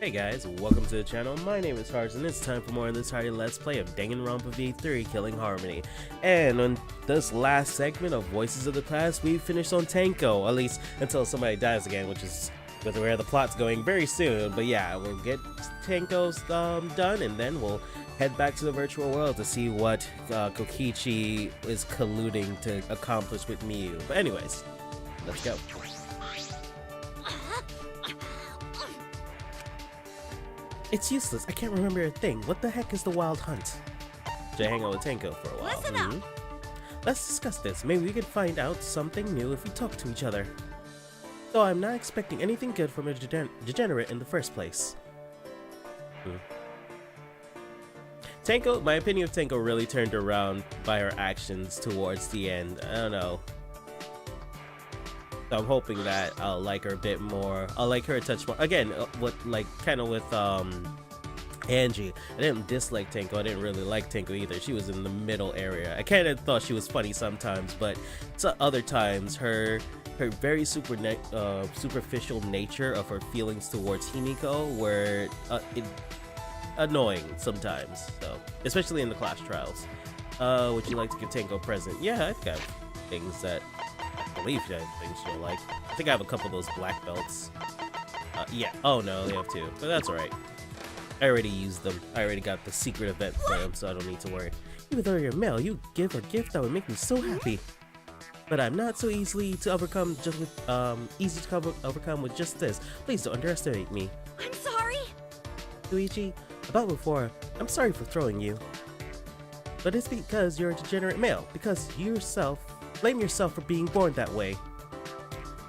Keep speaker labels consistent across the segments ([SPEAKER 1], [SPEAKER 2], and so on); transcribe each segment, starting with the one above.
[SPEAKER 1] Hey guys, welcome to the channel. My name is Hearty and it's time for more of this Hearty Let's Play of Danganronpa V3 Killing Harmony. And on this last segment of Voices of the Past, we finished on Tanko, at least until somebody dies again, which is with where the plot's going very soon. But yeah, we'll get Tanko's done and then we'll head back to the virtual world to see what Kokichi is colluding to accomplish with Miyu. But anyways, let's go. It's useless. I can't remember a thing. What the heck is the Wild Hunt? Should I hang out with Tanko for a while?
[SPEAKER 2] Listen up.
[SPEAKER 1] Let's discuss this. Maybe we could find out something new if we talk to each other. Though I'm not expecting anything good from a degenerate in the first place. Tanko, my opinion of Tanko really turned around by her actions towards the end. I don't know. So I'm hoping that I'll like her a bit more. I'll like her a touch more. Again, kind of with Angie. I didn't dislike Tanko. I didn't really like Tanko either. She was in the middle area. I kind of thought she was funny sometimes, but other times her very superficial nature of her feelings towards Himiko were annoying sometimes. So especially in the class trials. Would you like to give Tanko a present? Yeah, I think I have things that. I believe she has things she'll like. I think I have a couple of those black belts. Yeah. Oh no, they have two, but that's alright. I already used them. I already got the secret event for them, so I don't need to worry. Even though you're male, you give a gift that would make me so happy. But I'm not so easily to overcome just with overcome with just this. Please don't underestimate me.
[SPEAKER 2] I'm sorry.
[SPEAKER 1] Luigi, about before, I'm sorry for throwing you. But it's because you're a degenerate male. Because you blame yourself for being born that way.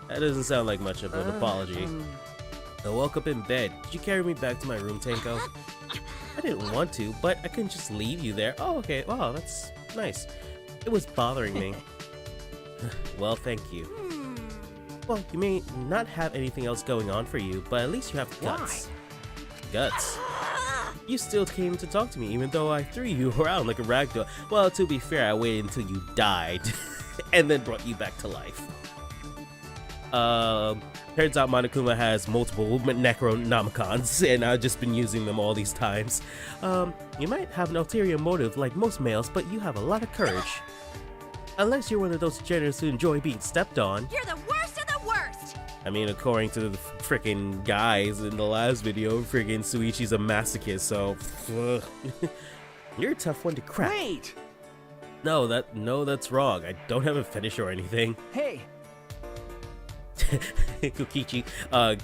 [SPEAKER 1] That doesn't sound like much of an apology. I woke up in bed. Did you carry me back to my room, Tanko? I didn't want to, but I couldn't just leave you there. Oh, okay. Wow, that's nice. It was bothering me. Well, thank you. Well, you may not have anything else going on for you, but at least you have guts. Why? Guts. You still came to talk to me, even though I threw you around like a ragdoll. Well, to be fair, I waited until you died. And then brought you back to life. Turns out Monokuma has multiple Necronomicons, and I've just been using them all these times. You might have an ulterior motive like most males, but you have a lot of courage. Unless you're one of those degenerates who enjoy being stepped on.
[SPEAKER 2] You're the worst of the worst!
[SPEAKER 1] I mean, according to the freaking guys in the last video, freaking Suichi's a masochist, so... You're a tough one to crack.
[SPEAKER 3] Wait!
[SPEAKER 1] No, that's wrong. I don't have a fetish or anything.
[SPEAKER 3] Hey!
[SPEAKER 1] Kokichi,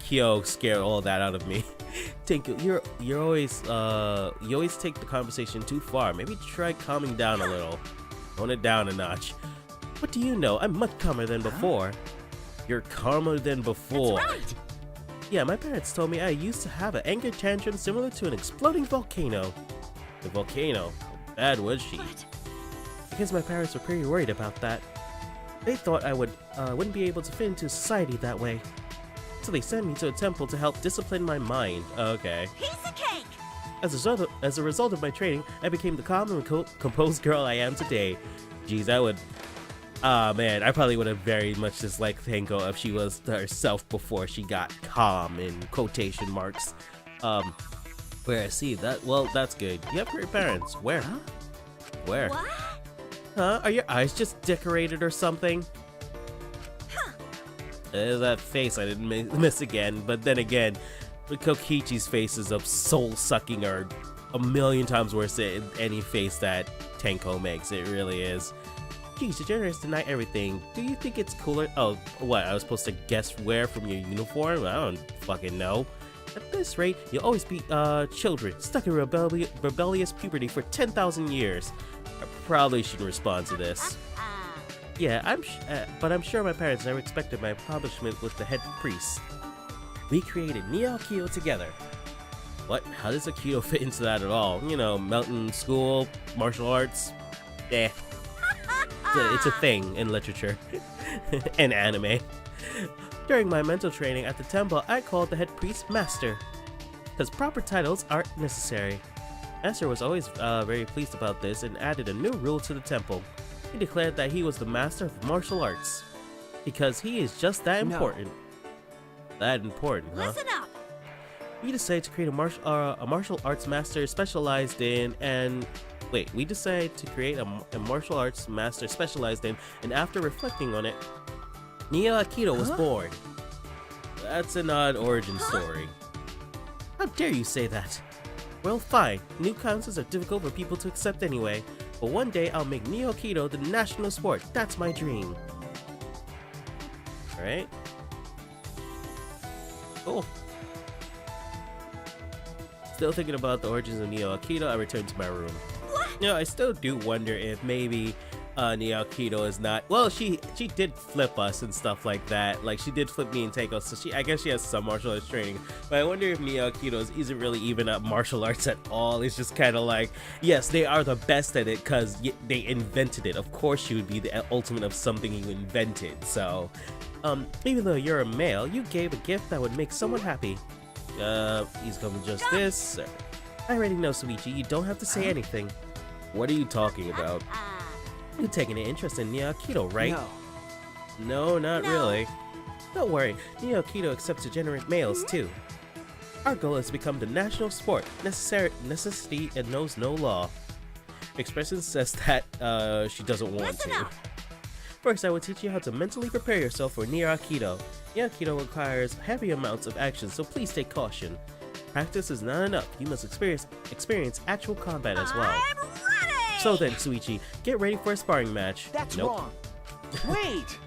[SPEAKER 1] Kyo scared all that out of me. Tanko, you always take the conversation too far. Maybe try calming down a little. Tone it down a notch. What do you know? I'm much calmer than before. You're calmer than before.
[SPEAKER 2] That's right.
[SPEAKER 1] Yeah, my parents told me I used to have an anger tantrum similar to an exploding volcano. The volcano. How bad was she?
[SPEAKER 2] What?
[SPEAKER 1] Because my parents were pretty worried about that. They thought I wouldn't be able to fit into society that way. So they sent me to a temple to help discipline my mind. Okay.
[SPEAKER 2] Piece of cake!
[SPEAKER 1] As a result of my training, I became the calm and composed girl I am today. Geez, man, I probably would have very much disliked Tanko if she was herself before she got calm in quotation marks. Where I see that, well, that's good. You have great parents. Where? Huh? Where?
[SPEAKER 2] What?
[SPEAKER 1] Huh? Are your eyes just decorated or something?
[SPEAKER 2] Huh.
[SPEAKER 1] That face I didn't miss again, but then again, Kokichi's faces of soul-sucking are a million times worse than any face that Tanko makes. It really is. Geez, degenerates deny everything. Do you think it's cooler? Oh, what? I was supposed to guess where from your uniform? I don't fucking know. At this rate, you'll always be children, stuck in rebellious puberty for 10,000 years. I probably shouldn't respond to this. Yeah, but I'm sure my parents never expected my accomplishment with the head priest. We created Aikido together. What? How does Aikido fit into that at all? You know, mountain school, martial arts? Eh. It's a thing in literature. And anime. During my mental training at the temple, I called the head priest Master. Because proper titles aren't necessary. Master was always very pleased about this and added a new rule to the temple. He declared that he was the master of martial arts. Because he is just that important. That important, huh?
[SPEAKER 2] Listen up.
[SPEAKER 1] We decided to create a martial arts master specialized in we decided to create a martial arts master specialized in, and after reflecting on it, Nia Akito was born. That's an odd origin story. How dare you say that? Well, fine. New concepts are difficult for people to accept anyway, but one day I'll make Nia Akito the national sport. That's my dream. Alright. Cool. Still thinking about the origins of Nia Akito, I returned to my room. You know, I still do wonder if maybe Nia Akito is not. Well, she did flip us and stuff like that. Like, she did flip me and take us, so I guess she has some martial arts training. But I wonder if Nia Akito isn't really even at martial arts at all. It's just kind of like, yes, they are the best at it because they invented it. Of course, she would be the ultimate of something you invented. So, even though you're a male, you gave a gift that would make someone happy. He's coming just this. I already know, Suichi. You don't have to say anything. What are you talking about? You're taking an interest in Nia Akito, right? No, not really. Don't worry, Nia Akito accepts degenerate males too. Our goal is to become the national sport. Necessity and knows no law. Expression says that she doesn't want to. First, I will teach you how to mentally prepare yourself for Nia Akito. Nia Akito requires heavy amounts of action, so please take caution. Practice is not enough. You must experience actual combat as well.
[SPEAKER 2] I'm ready!
[SPEAKER 1] So then, Suichi, get ready for a sparring match.
[SPEAKER 3] That's wrong. Wait!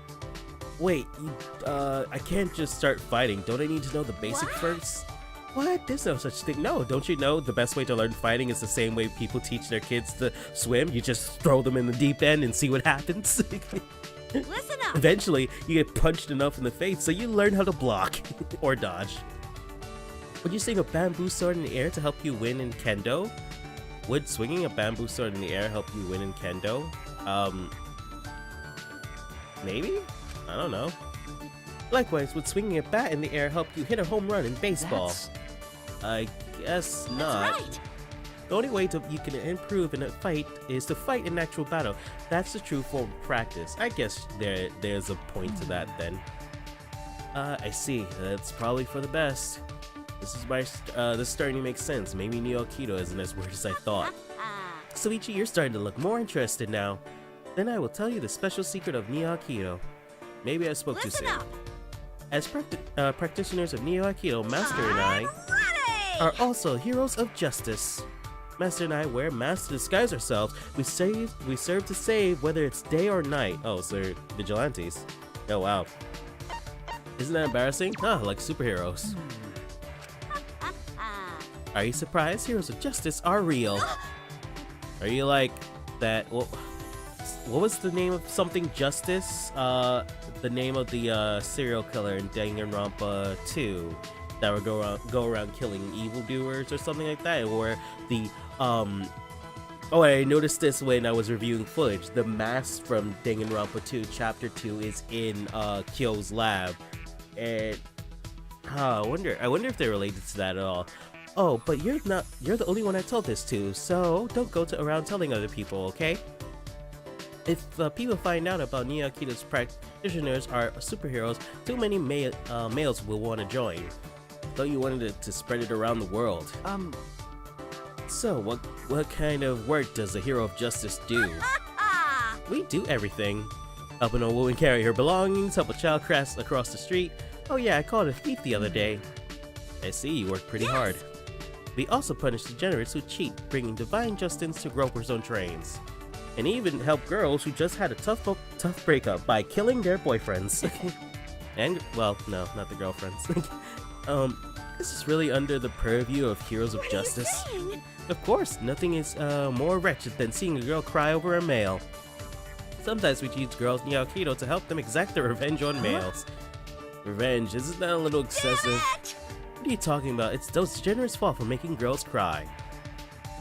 [SPEAKER 1] Wait, I can't just start fighting. Don't I need to know the basics first? What? There's no such thing. No, don't you know the best way to learn fighting is the same way people teach their kids to swim? You just throw them in the deep end and see what happens.
[SPEAKER 2] Listen up!
[SPEAKER 1] Eventually, you get punched enough in the face so you learn how to block or dodge. Would you swing a bamboo sword in the air to help you win in Kendo? Would swinging a bamboo sword in the air help you win in Kendo? Maybe? I don't know. Likewise, would swinging a bat in the air help you hit a home run in baseball? I guess not.
[SPEAKER 2] That's right.
[SPEAKER 1] The only way you can improve in a fight is to fight in actual battle. That's the true form of practice. I guess there's a point to that then. I see. That's probably for the best. This is starting to make sense. Maybe Nia Akito isn't as weird as I thought. Suichi, you're starting to look more interested now. Then I will tell you the special secret of Nia Akito. Maybe I spoke too soon. As practitioners of Nia Akito, Master and I are also heroes of justice. Master and I wear masks to disguise ourselves. We serve to save whether it's day or night. Oh, so they're vigilantes. Oh wow. Isn't that embarrassing? Ah, like superheroes. Are you surprised? Heroes of justice are real. Are you like that? What was the name of something justice? The name of the serial killer in Danganronpa 2 that would go around killing evildoers or something like that. Or the oh, I noticed this when I was reviewing footage. The mask from Danganronpa 2 Chapter 2 is in Kyo's lab, and I wonder if they're related to that at all. Oh, but you're the only one I told this to, so don't go around telling other people, okay? If people find out about Nia Akito's practitioners are superheroes, too many males will want to join. Thought you wanted to spread it around the world. So, what kind of work does the hero of justice do? We do everything. Helping a woman carry her belongings, help a child cross across the street. Oh yeah, I caught a thief the other day. I see you work pretty hard. We also punish degenerates who cheat, bringing divine justice to gropers on trains. And even help girls who just had a tough breakup by killing their boyfriends. And, well, no, not the girlfriends. This is really under the purview of heroes of justice. Of course, nothing is more wretched than seeing a girl cry over a male. Sometimes we teach girls Nia Akito to help them exact their revenge on males. Revenge, isn't that a little excessive? What are you talking about? It's those degenerates' fault for making girls cry.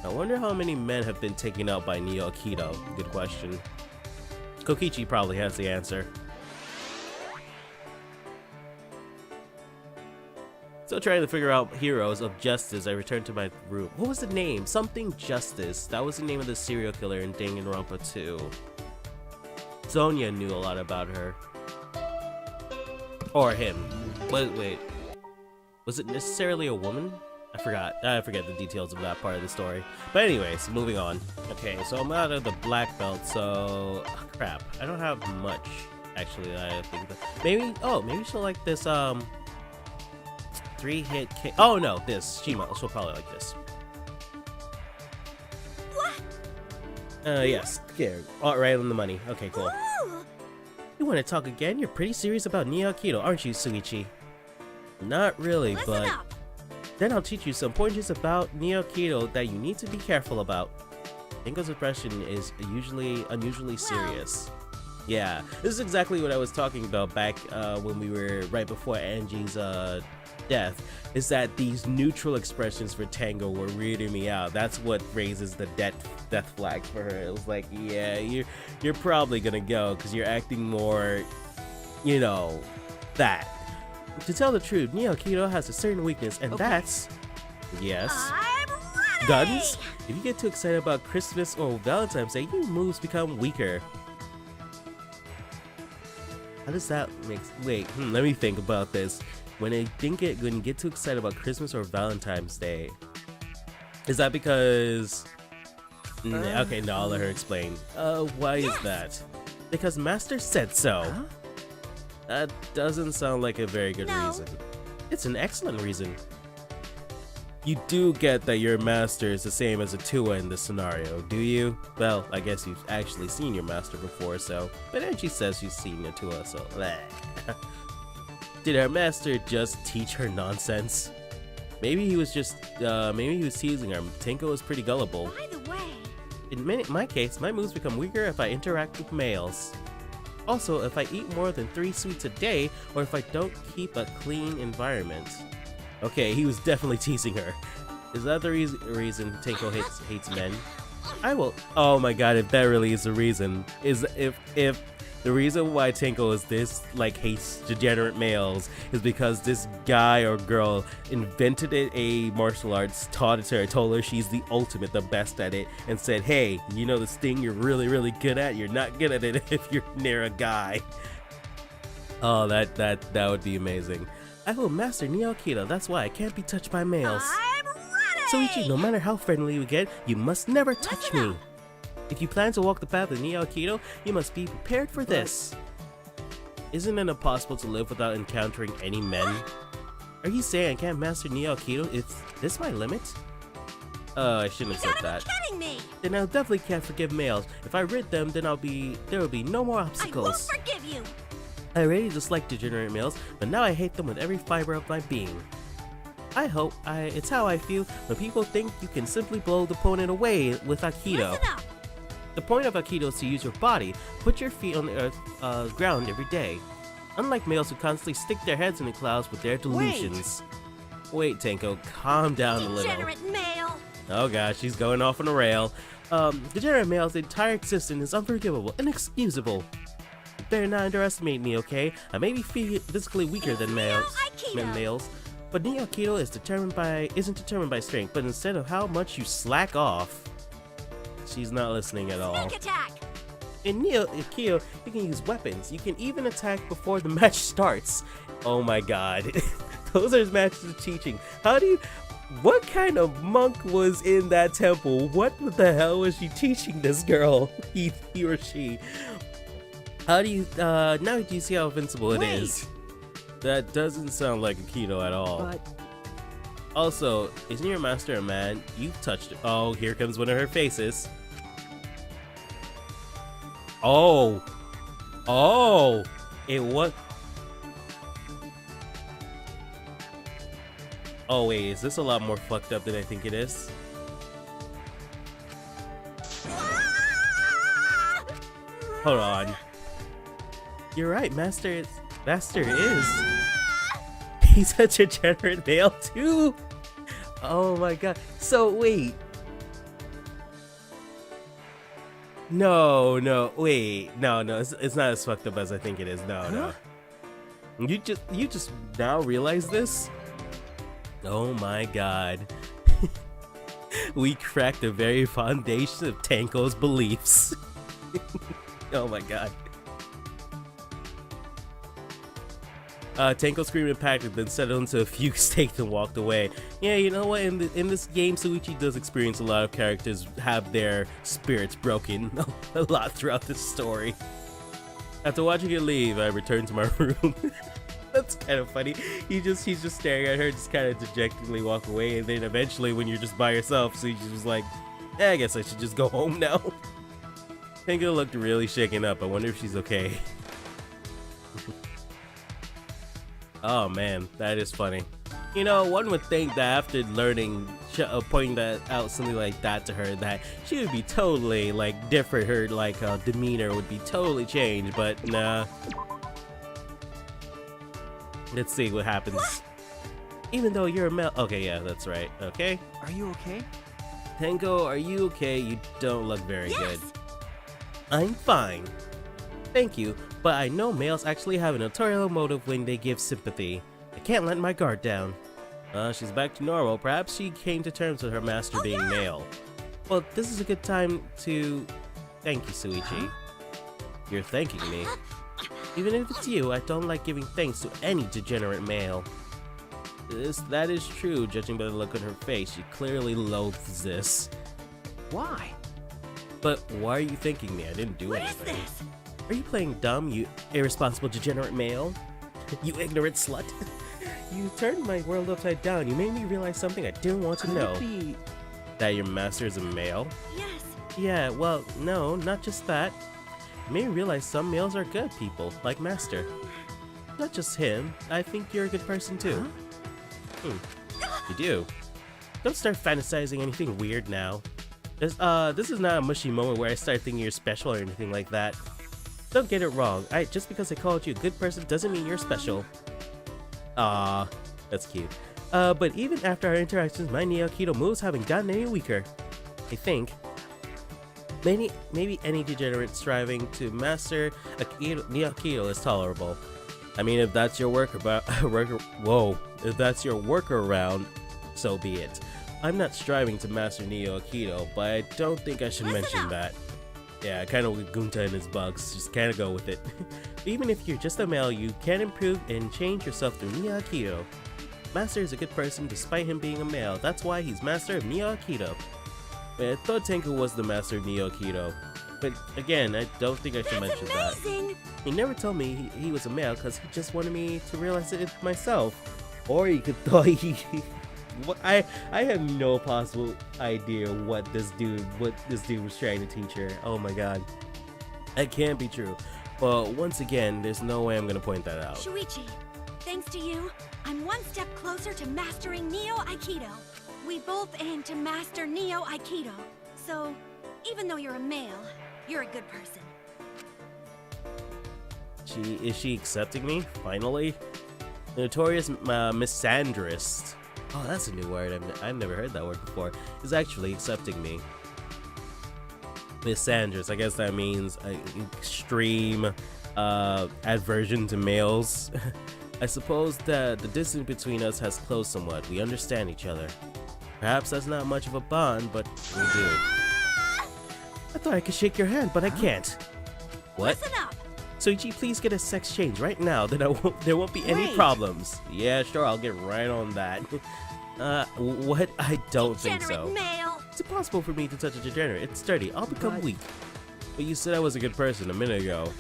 [SPEAKER 1] I wonder how many men have been taken out by Nia Akito. Good question. Kokichi probably has the answer. Still trying to figure out heroes of justice, I returned to my room. What was the name? Something Justice. That was the name of the serial killer in Danganronpa 2. Sonya knew a lot about her. Or him. Wait. Was it necessarily a woman? I forget the details of that part of the story. But anyways, moving on. Okay, so I'm out of the black belt, so crap. I don't have much actually. I think maybe she'll like this 3-hit kick. Oh no, this she'll probably like this. Yes. Here, right on the money. Okay, cool.
[SPEAKER 2] Ooh.
[SPEAKER 1] You want to talk again? You're pretty serious about Neo Aikido, aren't you, Suichi? Not really,
[SPEAKER 2] Listen
[SPEAKER 1] but
[SPEAKER 2] up.
[SPEAKER 1] then I'll teach you some pointers about Neo Aikido that you need to be careful about. Tenko's expression is unusually serious. Yeah, this is exactly what I was talking about back when we were right before Angie's death. Is that these neutral expressions for Tango were weirding me out. That's what raises the death flag for her. It was like, yeah, you're probably gonna go because you're acting more, you know, that. To tell the truth, Neo Aikido has a certain weakness, and that's yes.
[SPEAKER 2] I'm ready.
[SPEAKER 1] Guns? If you get too excited about Christmas or Valentine's Day, your moves become weaker. How does that make... Wait, let me think about this. When you get too excited about Christmas or Valentine's Day, is that because... Okay, no, I'll let her explain. Why is that? Because Master said so.
[SPEAKER 3] Huh?
[SPEAKER 1] That doesn't sound like a very good
[SPEAKER 2] No.
[SPEAKER 1] reason. It's an excellent reason. You do get that your master is the same as a Tua in this scenario, do you? Well, I guess you've actually seen your master before, so... But Angie says you've seen a Tua, so... bleh. Did our master just teach her nonsense? Maybe he was just... maybe he was teasing her. Tenko is pretty gullible.
[SPEAKER 2] By the way,
[SPEAKER 1] In my case, my moves become weaker if I interact with males. Also, if I eat more than 3 sweets a day, or if I don't keep a clean environment. Okay, he was definitely teasing her. Is that the reason Tenko hates men? I will. Oh my god, if that really is the reason, if the reason why Tenko is this hates degenerate males is because this guy or girl invented a martial arts, taught it to her, told her she's the ultimate, the best at it, and said, hey, you know this thing you're really good at, you're not good at it if you're near a guy. Oh, that would be amazing. I will master Neo Aikido, that's why I can't be touched by males.
[SPEAKER 2] I'm ready.
[SPEAKER 1] Soichi, no matter how friendly we get, you must never touch
[SPEAKER 2] Listen
[SPEAKER 1] me. If you plan to walk the path of Neo Aikido, you must be prepared for this. Isn't it impossible to live without encountering any men? Are you saying I can't master Neo Aikido? Is this my limit? I shouldn't have
[SPEAKER 2] You
[SPEAKER 1] said
[SPEAKER 2] gotta
[SPEAKER 1] that.
[SPEAKER 2] be kidding me.
[SPEAKER 1] Then I definitely can't forgive males. If I rid them, then there will be no more
[SPEAKER 2] I won't
[SPEAKER 1] obstacles.
[SPEAKER 2] forgive you.
[SPEAKER 1] I already dislike degenerate males, but now I hate them with every fiber of my being. It's how I feel when people think you can simply blow the opponent away with Aikido.
[SPEAKER 2] Listen up.
[SPEAKER 1] The point of Aikido is to use your body, put your feet on the earth, ground every day. Unlike males who constantly stick their heads in the clouds with their delusions. Wait, Tenko, calm down a little.
[SPEAKER 2] Degenerate male.
[SPEAKER 1] Oh gosh, she's going off on a rail. Degenerate male's entire existence is unforgivable, inexcusable. You better not underestimate me, okay? I may be physically weaker than males, but Neo Aikido isn't determined by strength, but instead of how much you slack off. She's not listening at all.
[SPEAKER 2] Sneak attack.
[SPEAKER 1] In Neo Aikido, you can use weapons. You can even attack before the match starts. Oh my god. Those are matches of teaching. What kind of monk was in that temple? What the hell was she teaching this girl? He or she. Now do you see how invincible it is? That doesn't sound like Aikido at all.
[SPEAKER 3] But
[SPEAKER 1] Also, isn't your master a man? You've touched it. Oh, here comes one of her faces. Oh. It was. Oh wait, is this a lot more fucked up than I think it is? Hold on. You're right, Master is. He's such a degenerate male too. Oh my god. So wait. No, wait. No, it's not as fucked up as I think it is. No. You just now realize this? Oh my god. We cracked the very foundation of Tenko's beliefs. Oh my god. Tenko screamed in panic and then settled into a fugue state and walked away. Yeah, you know what? In this game, Suichi does experience a lot of characters have their spirits broken a lot throughout this story. After watching it leave, I returned to my room. That's kind of funny. He's just staring at her, just kind of dejectedly walk away, and then eventually, when you're just by yourself, Suichi's just like, I guess I should just go home now. Tenko looked really shaken up. I wonder if she's okay. Oh man, that is funny. You know, one would think that after learning, pointing that out, something like that to her, that she would be totally like different. Her like demeanor would be totally changed, but nah. Let's see what happens. What? Even though you're a male. Okay, yeah, that's right. Okay.
[SPEAKER 3] Are you okay?
[SPEAKER 1] Tenko, are you okay? You don't look very
[SPEAKER 2] Yes.
[SPEAKER 1] good. I'm fine. Thank you, but I know males actually have an ulterior motive when they give sympathy. I can't let my guard down. She's back to normal. Perhaps she came to terms with her master being male. Well, this is a good time to thank you, Suichi. You're thanking me. Even if it's you, I don't like giving thanks to any degenerate male. That is true, judging by the look on her face. She clearly loathes this.
[SPEAKER 3] Why?
[SPEAKER 1] But why are you thanking me? I didn't do
[SPEAKER 2] What is
[SPEAKER 1] anything.
[SPEAKER 2] this?
[SPEAKER 1] Are you playing dumb, you irresponsible degenerate male? You ignorant slut? You turned my world upside down. You made me realize something I didn't want to
[SPEAKER 3] Could
[SPEAKER 1] know.
[SPEAKER 3] it be...
[SPEAKER 1] That your master is a male?
[SPEAKER 2] Yes.
[SPEAKER 1] Yeah, well, no, not just that. You made me realize some males are good people, like Master. Not just him. I think you're a good person too. You do. Don't start fantasizing anything weird now. This is not a mushy moment where I start thinking you're special or anything like that. Don't get it wrong. Just because I called you a good person doesn't mean you're special. Aw, that's cute. But even after our interactions, my Neo-Aikido moves haven't gotten any weaker. I think. Maybe any degenerate striving to master Neo-Aikido is tolerable. I mean, if that's your if that's your workaround, so be it. I'm not striving to master Neo-Aikido, but I don't think I should mention that. Yeah, kind of with Gunta and his bugs, just kind of go with it. Even if you're just a male, you can improve and change yourself through Neo-Aikido. Master is a good person despite him being a male, that's why he's master of Neo-Aikido. I thought Tenko was the master of Neo-Aikido, but again, I don't think I should mention that.
[SPEAKER 2] Amazing.
[SPEAKER 1] He never told me he was a male because he just wanted me to realize it myself. Or he could thought he... I have no possible idea what this dude was trying to teach her. Oh my god. That can't be true. But once again, there's no way I'm gonna point that out.
[SPEAKER 2] Shuichi, thanks to you, I'm one step closer to mastering Neo-Aikido. We both aim to master Neo-Aikido. So, even though you're a male, you're a good person.
[SPEAKER 1] Is she accepting me? Finally? The notorious misandrist. Oh, that's a new word. I've never heard that word before. Is actually accepting me. Misandrist. I guess that means extreme aversion to males. I suppose that the distance between us has closed somewhat. We understand each other. Perhaps that's not much of a bond, but we do. I thought I could shake your hand, but I can't. What?
[SPEAKER 2] Listen up.
[SPEAKER 1] Suichi, please get a sex change right now, then there won't be any
[SPEAKER 3] Wait.
[SPEAKER 1] problems. Yeah, sure, I'll get right on that. What? I don't think
[SPEAKER 2] Degenerate
[SPEAKER 1] so.
[SPEAKER 2] male.
[SPEAKER 1] It's impossible for me to touch a degenerate. It's dirty. I'll become
[SPEAKER 3] But-
[SPEAKER 1] weak. But you said I was a good person a minute ago.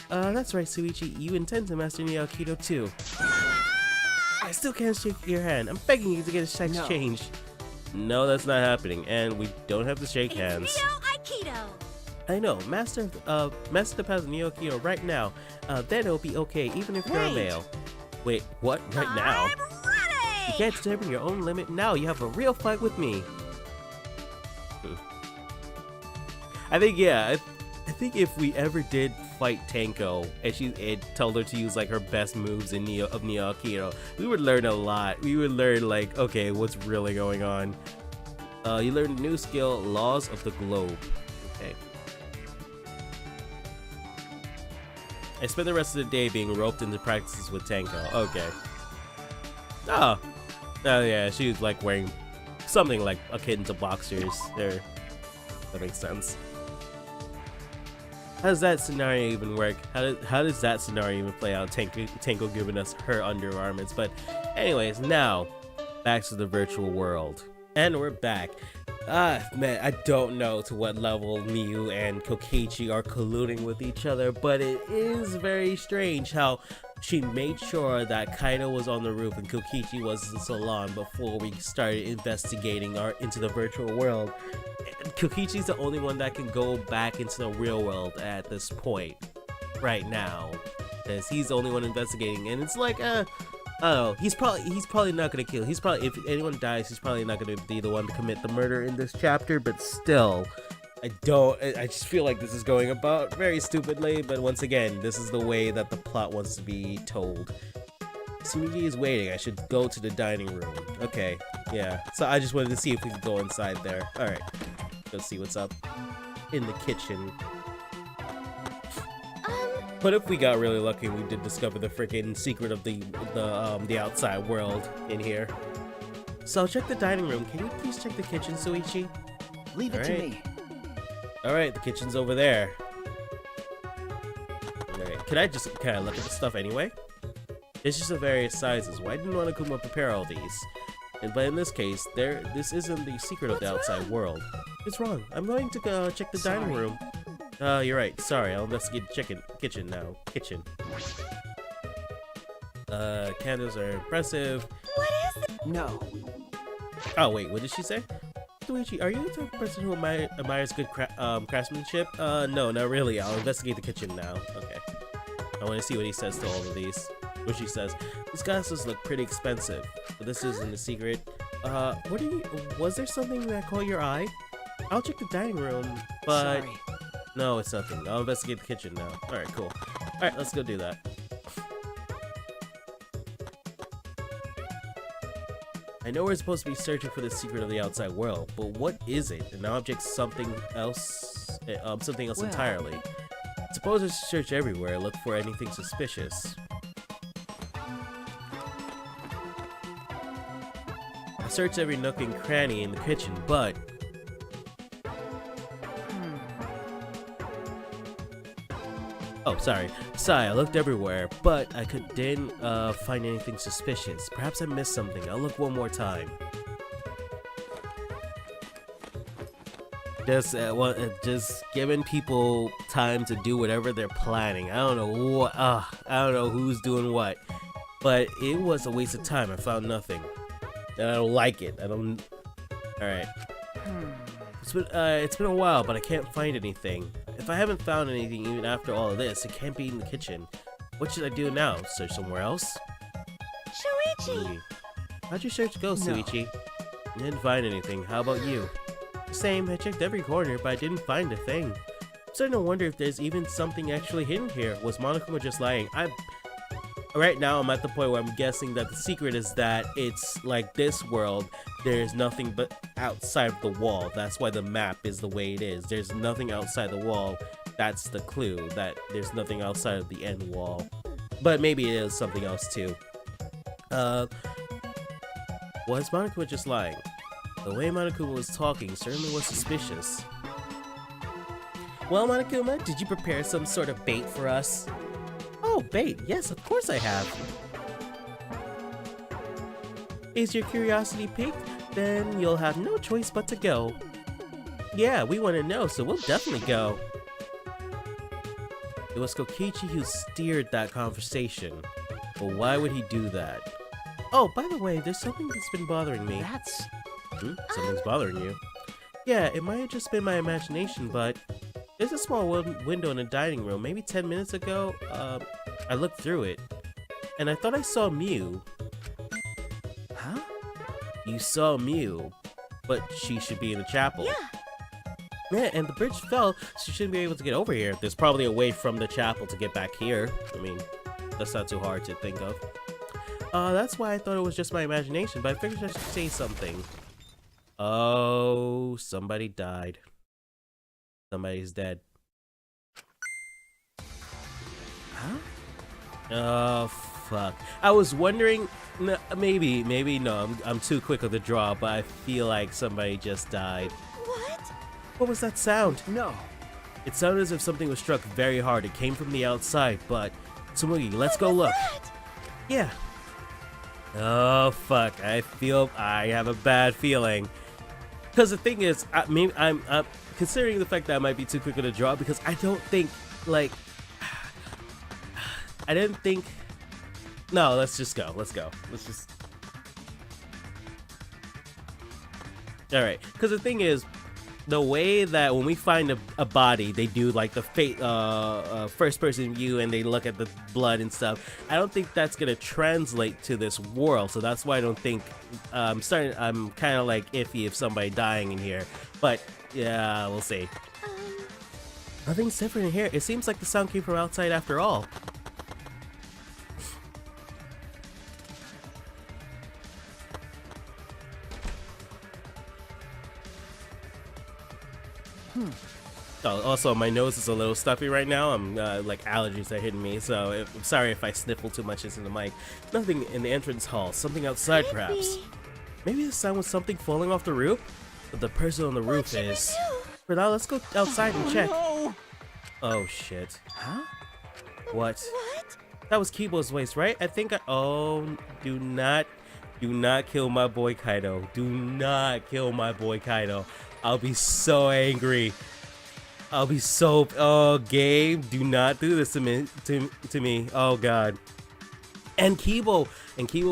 [SPEAKER 1] That's right, Suichi. You intend to master Neo-Aikido too. I still can't shake your hand. I'm begging you to get a sex
[SPEAKER 3] No.
[SPEAKER 1] change. No, that's not happening, and we don't have to shake hands.
[SPEAKER 2] It's Neo-Aikido.
[SPEAKER 1] I know, master the path of Neo-Aikido right now. Then it'll be okay, even if you're a
[SPEAKER 3] Wait.
[SPEAKER 1] male. Wait, what? Right now?
[SPEAKER 2] I'm ready.
[SPEAKER 1] You can't determine your own limit now. You have a real fight with me. I think, yeah, I think if we ever did fight Tenko and it told her to use like her best moves in Neo-Aikido, we would learn a lot. We would learn like, okay, what's really going on. You learn a new skill, Laws of the Globe. Okay. I spent the rest of the day being roped into practices with Tenko. Okay. Oh yeah, she was like wearing something like akin to boxers there. That makes sense. How does that scenario even work? How does that scenario even play out? Tanko giving us her undergarments. But anyways, now back to the virtual world. And we're back. Man, I don't know to what level Miyu and Kokichi are colluding with each other, but it is very strange how she made sure that Kaido was on the roof and Kokichi was in the salon before we started investigating into the virtual world. And Kokichi's the only one that can go back into the real world at this point, right now, because he's the only one investigating, and it's like, oh, he's probably not gonna kill. If anyone dies, he's probably not gonna be the one to commit the murder in this chapter. But still, I just feel like this is going about very stupidly. But once again, this is the way that the plot wants to be told. Tsurugi is waiting. I should go to the dining room. Okay, yeah. So I just wanted to see if we could go inside there. All right, let's see what's up in the kitchen. But if we got really lucky, we did discover the freaking secret of the outside world in here. So check the dining room. Can you please check the kitchen, Suichi?
[SPEAKER 3] Leave it to me.
[SPEAKER 1] Alright, the kitchen's over there. Alright, can I look at the stuff anyway? It's just of various sizes. Why didn't Monokuma prepare all these? But in this case, this isn't the secret of the outside world. It's wrong. I'm going to go check the dining room. You're right. Sorry, I'll investigate the kitchen now. Candles are impressive.
[SPEAKER 2] What is it?
[SPEAKER 3] No.
[SPEAKER 1] Oh, wait, what did she say? Luigi, are you the type of person who admires good craftsmanship? No, not really. I'll investigate the kitchen now. Okay. I want to see what he says to all of these. What she says. These glasses look pretty expensive, but this isn't a secret. Was there something that caught your eye? I'll check the dining room, but...
[SPEAKER 3] Sorry.
[SPEAKER 1] No, it's nothing. I'll investigate the kitchen now. Alright, cool. Alright, let's go do that. I know we're supposed to be searching for the secret of the outside world, but what is it? An object, something else entirely. Suppose I search everywhere, look for anything suspicious. I searched every nook and cranny in the kitchen, but... Oh, sorry, I looked everywhere, but I didn't find anything suspicious. Perhaps I missed something. I'll look one more time. Just giving people time to do whatever they're planning. I don't know who's doing what, but it was a waste of time. I found nothing, and I don't like it. All right. It's been a while, but I can't find anything. If I haven't found anything even after all of this, it can't be in the kitchen. What should I do now? Search somewhere else?
[SPEAKER 2] Shuichi!
[SPEAKER 1] How'd your search go, Suichi? I didn't find anything. How about you? Same, I checked every corner, but I didn't find a thing. I'm starting to wonder if there's even something actually hidden here. Was Monokuma just lying? Right now, I'm at the point where I'm guessing that the secret is that it's like this world. There's nothing but outside of the wall. That's why the map is the way it is. There's nothing outside the wall. That's the clue, that there's nothing outside of the end wall. But maybe it is something else too. Was Monokuma just lying? The way Monokuma was talking certainly was suspicious. Well, Monokuma, did you prepare some sort of bait for us? Oh, bait. Yes, of course I have. Is your curiosity piqued? Then you'll have no choice but to go. Yeah, we want to know, so we'll definitely go. It was Kokichi who steered that conversation. But why would he do that? Oh, by the way, there's something that's been bothering me. Something's bothering you? Yeah, it might have just been my imagination, but there's a small window in the dining room. Maybe 10 minutes ago, I looked through it, and I thought I saw Miyu.
[SPEAKER 3] Huh?
[SPEAKER 1] You saw Miyu, but she should be in the chapel.
[SPEAKER 2] Yeah.
[SPEAKER 1] Yeah, and the bridge fell, so she shouldn't be able to get over here. There's probably a way from the chapel to get back here. I mean, that's not too hard to think of. That's why I thought it was just my imagination, but I figured I should say something. Oh, somebody died. Somebody's dead.
[SPEAKER 3] Huh?
[SPEAKER 1] Oh, fuck. I was wondering, maybe no, I'm too quick of the draw, but I feel like somebody just died.
[SPEAKER 2] What?
[SPEAKER 1] What was that sound?
[SPEAKER 3] No.
[SPEAKER 1] It sounded as if something was struck very hard. It came from the outside, but... Tsumugi, let's go look. Yeah. Oh, fuck. I have a bad feeling. Because the thing is, I'm considering the fact that I might be too quick to draw, because I don't think, like... I didn't think... No, let's just go. Let's go. Let's just... Alright, because the thing is, the way that when we find a body, they do like the first person view and they look at the blood and stuff. I don't think that's gonna translate to this world, so that's why I don't think I'm kind of like iffy if somebody dying in here. But yeah, we'll see. Nothing's different in here. It seems like the sound came from outside after all. Oh, also, my nose is a little stuffy right now. I'm like allergies are hitting me, so I'm sorry if I sniffle too much into the mic. Nothing in the entrance hall. Something outside, perhaps. Maybe the sound was something falling off the roof. But the person on the roof is. For now, let's go outside and check.
[SPEAKER 3] No.
[SPEAKER 1] Oh shit!
[SPEAKER 3] Huh?
[SPEAKER 1] What? That was Kibo's voice, right? I think. Oh, do not kill my boy Kaido. Do not kill my boy Kaido. I'll be so angry. I'll be so... Oh, game, do not do this to me. Oh, God. And Kibo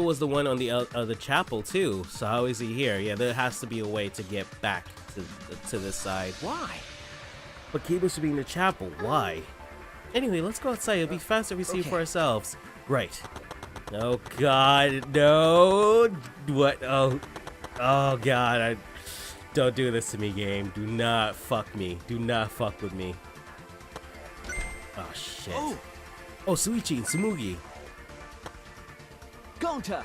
[SPEAKER 1] was the one on the chapel, too. So how is he here? Yeah, there has to be a way to get back to this side.
[SPEAKER 3] Why?
[SPEAKER 1] But Kibo should be in the chapel. Why? Anyway, let's go outside. It'll be faster if we see it for ourselves. Right. Oh, God, no. What? Oh, God, don't do this to me, game. Do not fuck me. Do not fuck with me. Oh, shit. Oh, Suichi and Tsumugi.
[SPEAKER 3] Gonta!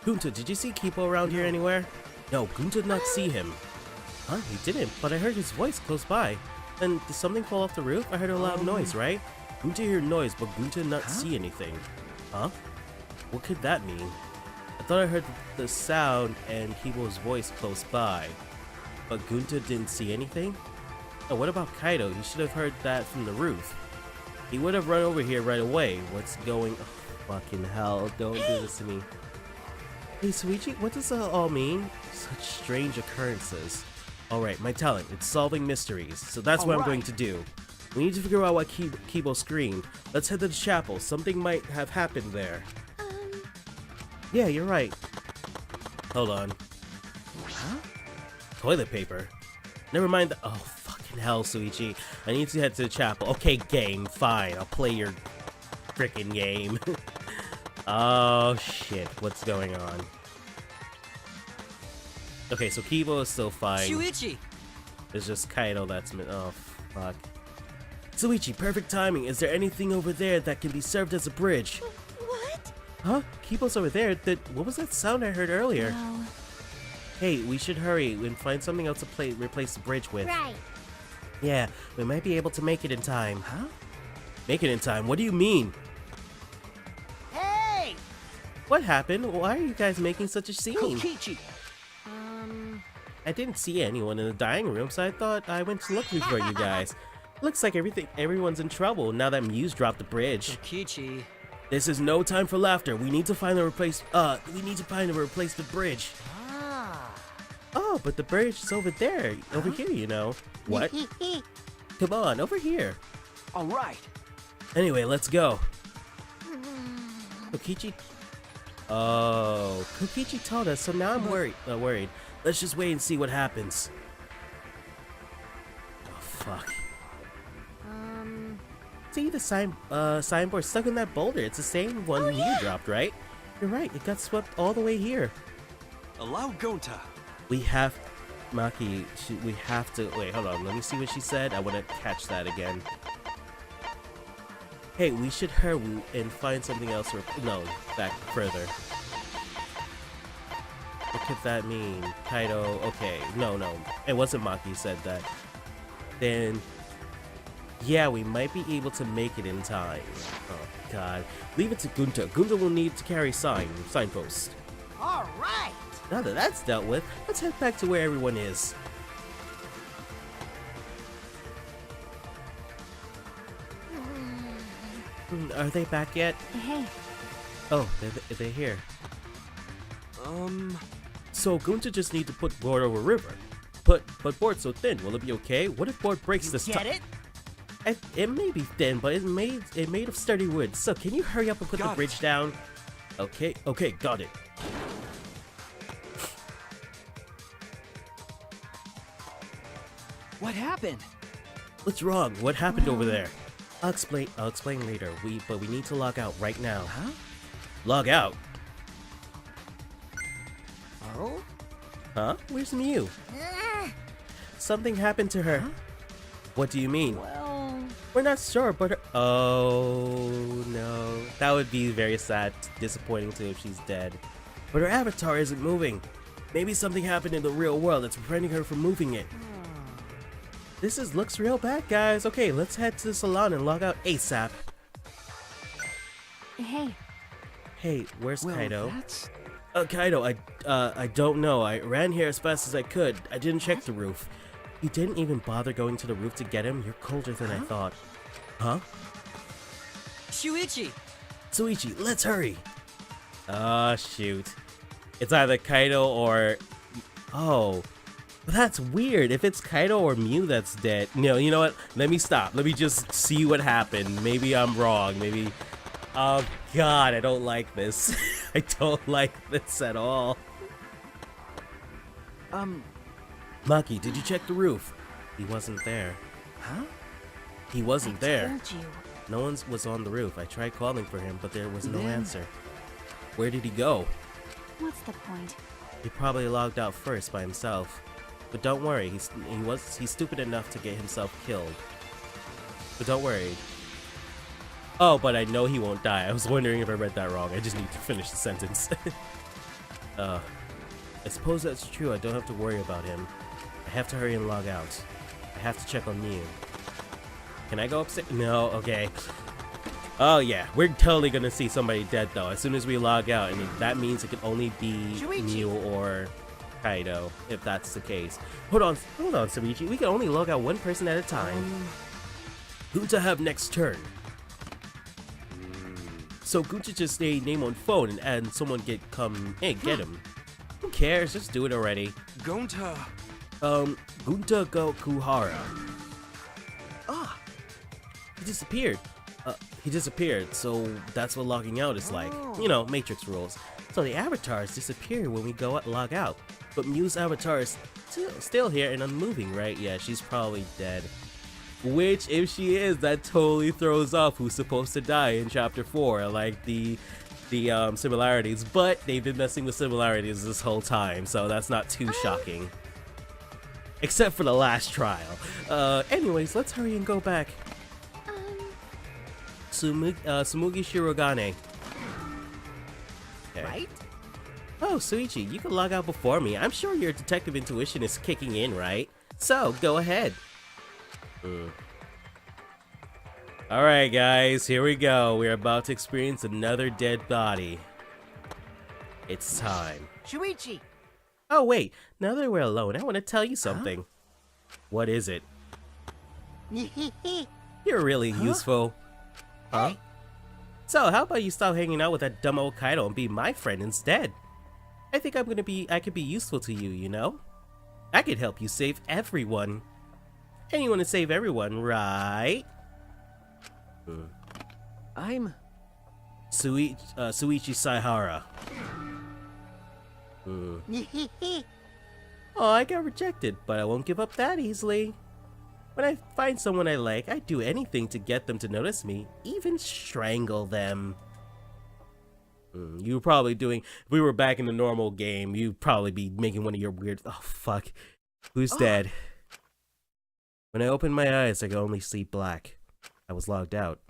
[SPEAKER 1] Gunta, did you see Kipo around here anywhere? No, Gunta did not see him. Huh? He didn't, but I heard his voice close by. Then, did something fall off the roof? I heard a loud noise, right? Gunta heard noise, but Gunta did not see anything. Huh? What could that mean? I thought I heard the sound and Kipo's voice close by. But Gunta didn't see anything? Oh, what about Kaido? He should have heard that from the roof. He would have run over here right away. What's going... Oh, fucking hell, don't do this to me. Hey, Suichi, what does that all mean? Such strange occurrences. Alright, my talent, it's solving mysteries. So that's what I'm going to do. We need to figure out what Kibo screamed. Let's head to the chapel. Something might have happened there. Yeah, you're right. Hold on.
[SPEAKER 3] Huh?
[SPEAKER 1] Toilet paper? Never mind the- Oh, fucking hell, Suichi. I need to head to the chapel. Okay, game, fine. I'll play your frickin' game. Oh, shit. What's going on? Okay, so Kibo is still fine.
[SPEAKER 3] Shuichi!
[SPEAKER 1] It's just Kaido that's... Oh, fuck. Suichi, perfect timing. Is there anything over there that can be served as a bridge?
[SPEAKER 2] What?
[SPEAKER 1] Huh? Kibo's over there. What was that sound I heard earlier?
[SPEAKER 2] No.
[SPEAKER 1] Hey, we should hurry and find something else to replace the bridge with.
[SPEAKER 2] Right.
[SPEAKER 1] Yeah, we might be able to make it in time.
[SPEAKER 3] Huh?
[SPEAKER 1] Make it in time? What do you mean?
[SPEAKER 3] Hey!
[SPEAKER 1] What happened? Why are you guys making such a scene?
[SPEAKER 3] Kokichi!
[SPEAKER 1] I didn't see anyone in the dining room, so I thought I went looking for you guys. Looks like everyone's in trouble now that Muse dropped the bridge.
[SPEAKER 3] Kokichi.
[SPEAKER 1] This is no time for laughter. We need to find a replacement bridge. Oh, but the bridge is over there. Over here, you know. What? Come on, over here.
[SPEAKER 3] Alright.
[SPEAKER 1] Anyway, let's go. Kokichi? Oh, Kokichi told us, so now I'm worried. Let's just wait and see what happens. Oh, fuck. See the signboard stuck in that boulder. It's the same one you dropped, right? You're right, it got swept all the way here.
[SPEAKER 4] Allow Gonta.
[SPEAKER 1] We have... Maki, we have to... Wait, hold on. Let me see what she said. I want to catch that again. Hey, we should hurry and find something else. No, back further. What could that mean? Kaido... Okay, no. It wasn't Maki who said that. Then... Yeah, we might be able to make it in time. Oh, God. Leave it to Gunta. Gunta will need to carry signpost.
[SPEAKER 3] Alright!
[SPEAKER 1] Now that that's dealt with, let's head back to where everyone is. are they back yet?
[SPEAKER 2] Hey.
[SPEAKER 1] Oh, they're here. So Gunta just need to put board over river. But board's so thin, will it be okay? What if board breaks this time?
[SPEAKER 3] Get it?
[SPEAKER 1] It may be thin, but it's made of sturdy wood. So can you hurry up and put the bridge down? Okay, got it.
[SPEAKER 3] What happened?
[SPEAKER 1] What's wrong? What happened over there? I'll explain later. But we need to log out right now.
[SPEAKER 3] Huh?
[SPEAKER 1] Log out?
[SPEAKER 3] Oh?
[SPEAKER 1] Huh? Where's Mew? Something happened to her.
[SPEAKER 3] Huh?
[SPEAKER 1] What do you mean?
[SPEAKER 2] Well...
[SPEAKER 1] We're not sure, but oh no. That would be very sad, disappointing too if she's dead. But her avatar isn't moving. Maybe something happened in the real world that's preventing her from moving it. Looks real bad, guys. Okay, let's head to the salon and log out ASAP.
[SPEAKER 2] Hey.
[SPEAKER 1] Hey, where's Kaido?
[SPEAKER 3] That's...
[SPEAKER 1] Kaido, I don't know. I ran here as fast as I could. I didn't check the roof. You didn't even bother going to the roof to get him? You're colder than I thought. Huh?
[SPEAKER 3] Shuichi!
[SPEAKER 1] Suichi, let's hurry! Oh, shoot. It's either Kaido or... Oh. That's weird. If it's Kaido or Mew that's dead... No, you know what? Let me stop. Let me just see what happened. Maybe I'm wrong. Maybe... Oh, God, I don't like this. I don't like this at all. Maki, did you check the roof? He wasn't there.
[SPEAKER 3] Huh?
[SPEAKER 1] He wasn't there.
[SPEAKER 2] Told you.
[SPEAKER 1] No one was on the roof. I tried calling for him, but there was no answer. Where did he go?
[SPEAKER 2] What's the point?
[SPEAKER 1] He probably logged out first by himself. But don't worry, he's stupid enough to get himself killed. But don't worry. Oh, but I know he won't die. I was wondering if I read that wrong. I just need to finish the sentence. I suppose that's true. I don't have to worry about him. I have to hurry and log out. I have to check on Mew. Can I go upstairs? No, okay. Oh yeah, we're totally gonna see somebody dead though as soon as we log out, and that means it can only be Mew or Kaido if that's the case. Hold on, Shuichi. We can only log out one person at a time. Gunta have next turn. So Gunta just say name on phone and someone get him. Who cares? Just do it already.
[SPEAKER 4] Gonta.
[SPEAKER 1] Gunta go Kuhara.
[SPEAKER 3] Ah!
[SPEAKER 1] He disappeared. He disappeared, so that's what logging out is like. You know, Matrix rules. So the avatars disappear when we log out. But Mew's avatar is still here and unmoving, right? Yeah, she's probably dead. Which, if she is, that totally throws off who's supposed to die in Chapter 4, like the similarities. But they've been messing with similarities this whole time, so that's not too shocking. Except for the last trial. Anyways, let's hurry and go back. Tsumugi Shirogane. Okay.
[SPEAKER 3] Right?
[SPEAKER 1] Oh, Shuichi, you can log out before me. I'm sure your detective intuition is kicking in, right? So, go ahead. Alright guys, here we go. We're about to experience another dead body. It's time.
[SPEAKER 3] Shuichi!
[SPEAKER 1] Oh wait, now that we're alone, I want to tell you something. What is it? You're really useful. Huh?
[SPEAKER 3] Hey.
[SPEAKER 1] So how about you stop hanging out with that dumb old Kaido and be my friend instead? I think I could be useful to you, you know? I could help you save everyone. And you want to save everyone, right?
[SPEAKER 3] I'm...
[SPEAKER 1] Shuichi Saihara. Oh, I got rejected, but I won't give up that easily. When I find someone I like, I'd do anything to get them to notice me, even strangle them. You were probably doing, if we were back in the normal game, you'd probably be making one of your weird, oh fuck, who's dead? When I opened my eyes, I could only see black. I was logged out.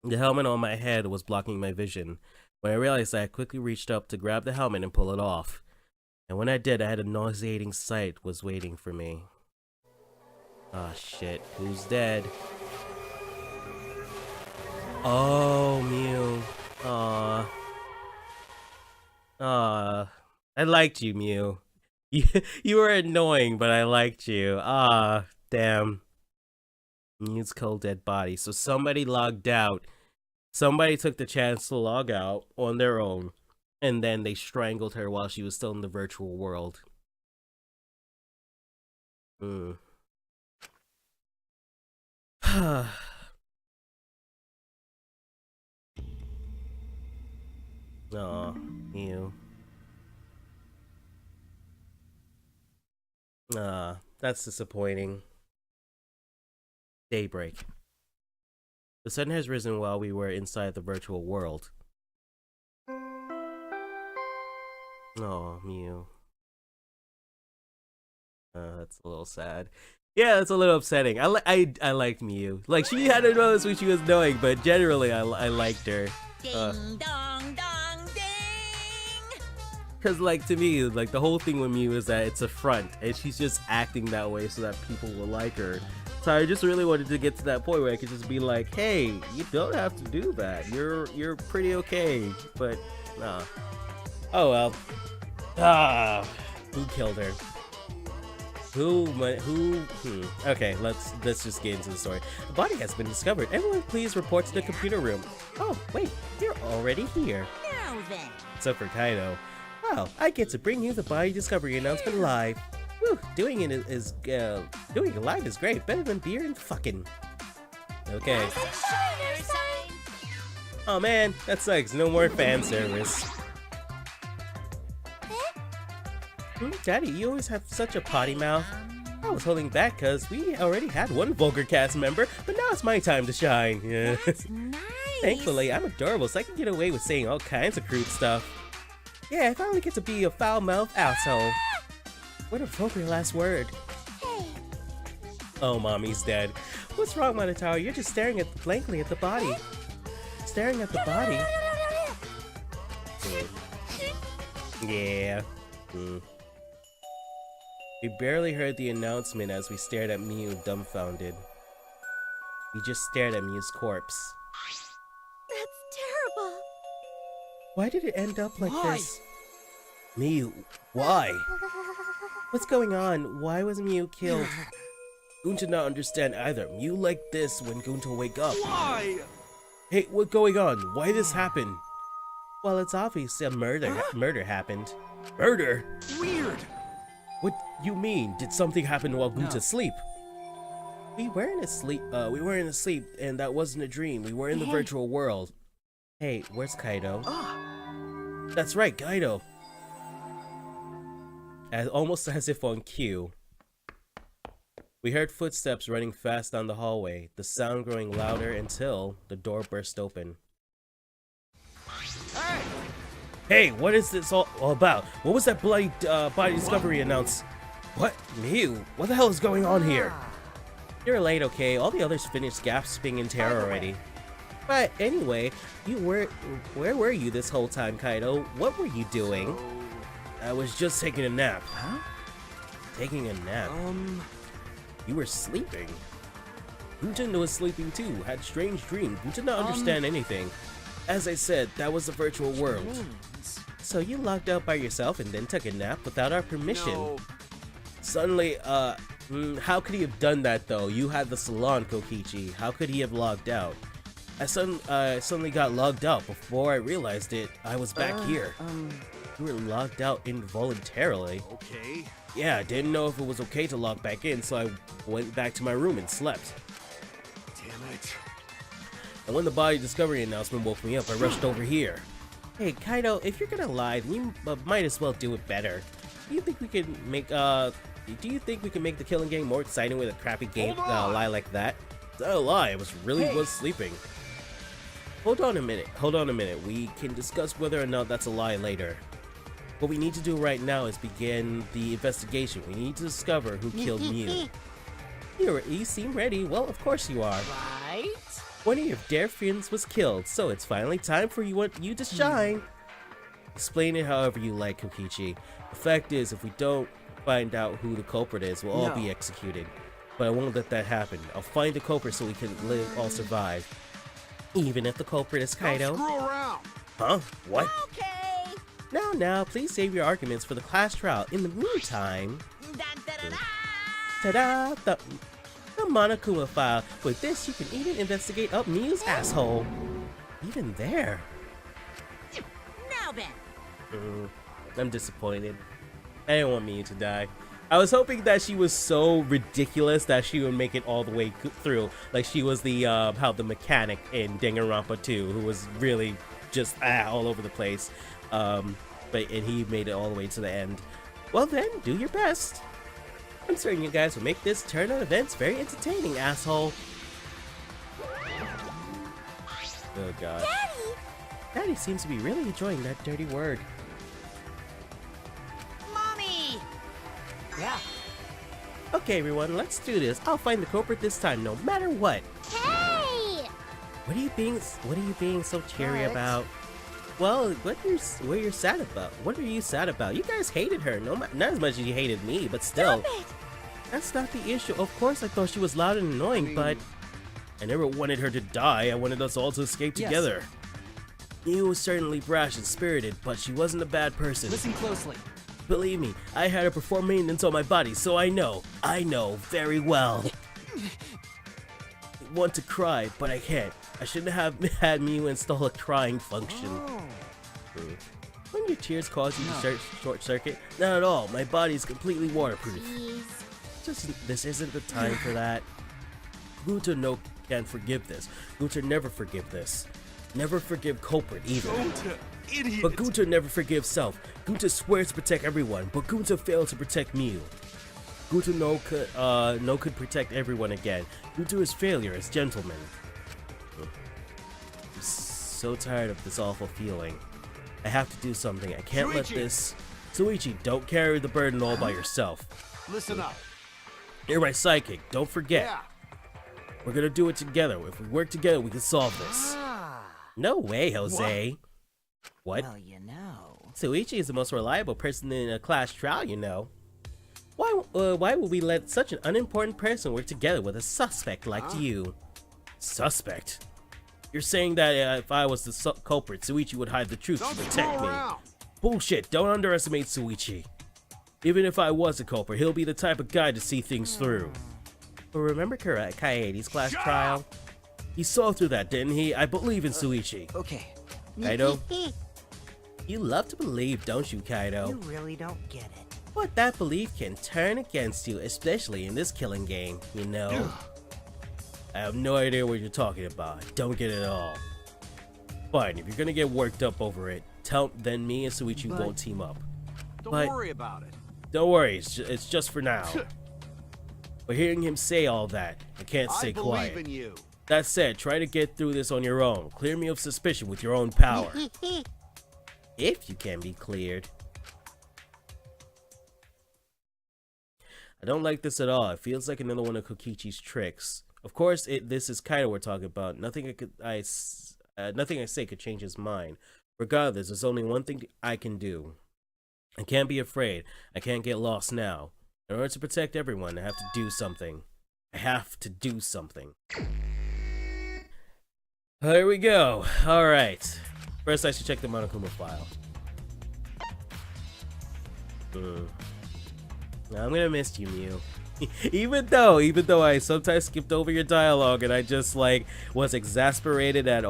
[SPEAKER 1] The helmet on my head was blocking my vision. When I realized that, I quickly reached up to grab the helmet and pull it off. And when I did, I had a nauseating sight was waiting for me. Ah, shit. Who's dead? Oh, Mew. Aww. Aww. I liked you, Mew. You were annoying, but I liked you. Ah, damn. Mew's cold dead body. So somebody logged out. Somebody took the chance to log out on their own, and then they strangled her while she was still in the virtual world. Aw, ew. That's disappointing. Daybreak. The sun has risen while we were inside the virtual world. Oh, Mew. That's a little sad. Yeah, it's a little upsetting. I liked Mew. Like, she had to notice what she was doing, but generally I liked her.
[SPEAKER 2] Ding dong dong ding!
[SPEAKER 1] Cause like to me, like the whole thing with Mew is that it's a front, and she's just acting that way so that people will like her. So I just really wanted to get to that point where I could just be like, hey, you don't have to do that. You're pretty okay, but nah. Oh well. Who killed her? Okay, let's just get into the story. The body has been discovered. Everyone please report to the computer room. Oh, wait, you're already here.
[SPEAKER 2] Now then.
[SPEAKER 1] Except for Kaido. Well, I get to bring you the body discovery announcement live. Whew, doing it live is great. Better than beer and fucking. Okay. Oh man, that sucks. No more fan service. Daddy, you always have such a potty mouth. I was holding back because we already had one vulgar cast member, but now it's my time to shine. Yeah.
[SPEAKER 2] That's nice.
[SPEAKER 1] Thankfully, I'm adorable, so I can get away with saying all kinds of crude stuff. Yeah, I finally get to be a foul-mouthed asshole. What a vulgar last word.
[SPEAKER 2] Hey.
[SPEAKER 1] Oh, Mommy's dead. What's wrong, Minotaur? You're just staring blankly at the body. Staring at the body? Yeah. We barely heard the announcement as we stared at Mew dumbfounded. We just stared at Mew's corpse.
[SPEAKER 2] That's terrible.
[SPEAKER 1] Why did it end up like this? Mew, why? What's going on? Why was Mew killed? Gunta not understand either. Mew like this when Gunta wake up.
[SPEAKER 4] Why?
[SPEAKER 1] Hey, what's going on? Why this happen? Well, it's obvious a murder happened. Murder?
[SPEAKER 4] Weird.
[SPEAKER 1] What you mean? Did something happen while Gunta sleep? We weren't asleep, and that wasn't a dream. We were in the virtual world. Hey, where's Kaido? That's right, Kaido. Almost as if on cue. We heard footsteps running fast down the hallway, the sound growing louder until the door burst open. Hey, what is this all about? What was that bloody body discovery announced? What? Mew? What the hell is going on here? You're late, okay? All the others finished gasping in terror already. But anyway, where were you this whole time, Kaido? What were you doing? I was just taking a nap. Huh? Taking a nap? You were sleeping. Gunta was sleeping too, had strange dreams. Gunta did not understand anything. As I said, that was the virtual world. So you logged out by yourself and then took a nap without our permission.
[SPEAKER 4] No.
[SPEAKER 1] Suddenly, how could he have done that though? You had the salon, Kokichi. How could he have logged out? I suddenly got logged out. Before I realized it, I was back here. You were logged out involuntarily.
[SPEAKER 4] Okay.
[SPEAKER 1] Yeah, I didn't know if it was okay to log back in, so I went back to my room and slept.
[SPEAKER 4] Damn it.
[SPEAKER 1] And when the body discovery announcement woke me up, I rushed over here. Hey, Kaido, if you're gonna lie, then you might as well do it better. Do you think we can make the Killing Game more exciting with a crappy game lie like that? It's not a lie, I was sleeping. Hold on a minute. We can discuss whether or not that's a lie later. What we need to do right now is begin the investigation. We need to discover who killed Mew. You seem ready. Well, of course you are.
[SPEAKER 3] Right?
[SPEAKER 1] One of your dear friends was killed, so it's finally time for you to shine. Explain it however you like, Kokichi. The fact is, if we don't find out who the culprit is, we'll all be executed. But I won't let that happen. I'll find the culprit so we can all survive. Even if the culprit is Kaido.
[SPEAKER 4] Don't screw around.
[SPEAKER 1] Huh? What?
[SPEAKER 2] Okay.
[SPEAKER 1] Now, please save your arguments for the class trial. In the meantime... Ta-da! The Monokuma file. With this, you can even investigate up Mew's asshole. Even there.
[SPEAKER 5] Now then.
[SPEAKER 1] I'm disappointed. I didn't want Miyu to die. I was hoping that she was so ridiculous that she would make it all the way through. Like she was the the mechanic in Danganronpa 2, who was really just all over the place. And he made it all the way to the end. Well then, do your best. I'm certain you guys will make this turn of events very entertaining, asshole. Oh god.
[SPEAKER 2] Daddy!
[SPEAKER 1] Daddy seems to be really enjoying that dirty word.
[SPEAKER 5] Mommy!
[SPEAKER 3] Yeah.
[SPEAKER 1] Okay everyone, let's do this. I'll find the culprit this time, no matter what.
[SPEAKER 2] Hey!
[SPEAKER 1] What are you being so cheery
[SPEAKER 3] What?
[SPEAKER 1] about? Well, what you're sad about? What are you sad about? You guys hated her, not as much as you hated me, but still.
[SPEAKER 2] Stop it!
[SPEAKER 1] That's not the issue. Of course I thought she was loud and annoying, but I never wanted her to die. I wanted us all to escape
[SPEAKER 3] Yes.
[SPEAKER 1] together. Miyu was certainly brash and spirited, but she wasn't a bad person.
[SPEAKER 3] Listen closely.
[SPEAKER 1] Believe me, I had to perform maintenance on my body, so I know very well. I want to cry, but I can't. I shouldn't have had Miyu install a crying function.
[SPEAKER 3] Oh.
[SPEAKER 1] When your tears cause you to short circuit? Not at all. My body is completely waterproof.
[SPEAKER 2] Jeez.
[SPEAKER 1] This isn't the time for that. Guta no can forgive this. Guta never forgive this. Never forgive culprit either.
[SPEAKER 4] Guta, idiot!
[SPEAKER 1] But Guta never forgives self. Guta swears to protect everyone, but Guta failed to protect Miyu. Guta no could protect everyone again. Due to his failure as gentleman. I'm so tired of this awful feeling. I have to do something. I can't let
[SPEAKER 4] Shuichi!
[SPEAKER 1] this... Shuichi, don't carry the burden all by yourself.
[SPEAKER 4] Listen up.
[SPEAKER 1] You're my psychic. Don't forget.
[SPEAKER 4] Yeah.
[SPEAKER 1] We're gonna do it together. If we work together, we can solve this.
[SPEAKER 3] Ah.
[SPEAKER 1] No way, Jose. What?
[SPEAKER 3] Well, you know.
[SPEAKER 1] Shuichi is the most reliable person in a class trial, you know. Why would we let such an unimportant person work together with a suspect like you? Suspect? You're saying that if I was the culprit, Shuichi would hide the truth
[SPEAKER 4] Don't
[SPEAKER 1] to protect
[SPEAKER 4] screw
[SPEAKER 1] me.
[SPEAKER 4] around.
[SPEAKER 1] Bullshit, don't underestimate Shuichi. Even if I was a culprit, he'll be the type of guy to see things through. But remember Kaede's class
[SPEAKER 4] Shut
[SPEAKER 1] trial?
[SPEAKER 4] up!
[SPEAKER 1] He saw through that, didn't he? I believe in Shuichi.
[SPEAKER 3] Okay.
[SPEAKER 1] Kaido? You love to believe, don't you, Kaido?
[SPEAKER 3] You really don't get it.
[SPEAKER 1] But that belief can turn against you, especially in this killing game, you know? I have no idea what you're talking about. I don't get it at all. Fine, if you're gonna get worked up over it, then me and Shuichi
[SPEAKER 3] But-
[SPEAKER 1] won't team up.
[SPEAKER 4] Don't
[SPEAKER 1] But-
[SPEAKER 4] worry about it.
[SPEAKER 1] Don't worry, it's just for now. But hearing him say all that, I can't
[SPEAKER 4] I
[SPEAKER 1] stay
[SPEAKER 4] believe
[SPEAKER 1] quiet.
[SPEAKER 4] in you.
[SPEAKER 1] That said, try to get through this on your own. Clear me of suspicion with your own power. If you can be cleared. I don't like this at all. It feels like another one of Kokichi's tricks. Of course, this is Kaido we're talking about. Nothing I say could change his mind. Regardless, there's only one thing I can do. I can't be afraid. I can't get lost now. In order to protect everyone, I have to do something. I have to do something. There we go. Alright. First, I should check the Monokuma file. I'm gonna miss you, Miyu. even though I sometimes skipped over your dialogue and I just like was exasperated at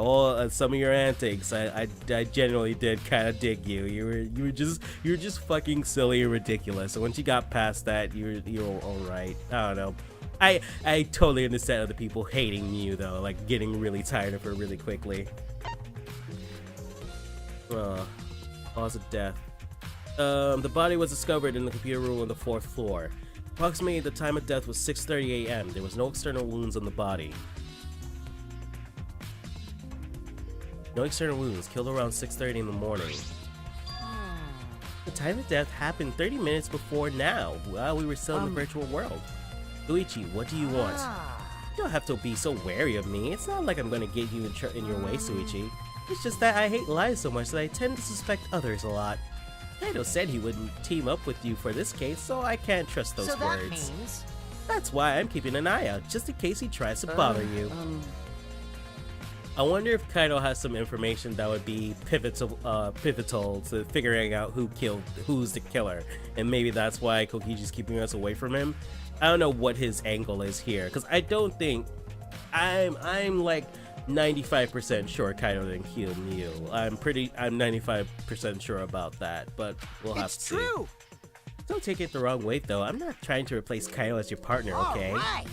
[SPEAKER 1] some of your antics, I genuinely did kind of dig you. You were just fucking silly and ridiculous. So once you got past that, you're all right. I don't know. I totally understand other people hating Miyu though, like getting really tired of her really quickly. Cause of death. The body was discovered in the computer room on the 4th floor. Approximately the time of death was 6:30 a.m. There was no external wounds on the body. No external wounds. Killed around 6:30 in the morning. The time of death happened 30 minutes before now, while we were still in the virtual world. Shuichi, what do you want? You don't have to be so wary of me. It's not like I'm gonna get you in your way, Shuichi. It's just that I hate lies so much that I tend to suspect others a lot. Kaido said he wouldn't team up with you for this case, so I can't trust those
[SPEAKER 3] So that
[SPEAKER 1] words.
[SPEAKER 3] means...
[SPEAKER 1] That's why I'm keeping an eye out, just in case he tries to bother you. I wonder if Kaido has some information that would be pivotal to figuring out who's the killer, and maybe that's why Kokichi's keeping us away from him. I don't know what his angle is here, because I don't think I'm like 95% sure Kaido didn't kill Miu. I'm 95% sure about that, but we'll have to see.
[SPEAKER 3] It's true.
[SPEAKER 1] Don't take it the wrong way though, I'm not trying to replace Kaido as your partner, okay?
[SPEAKER 3] All right.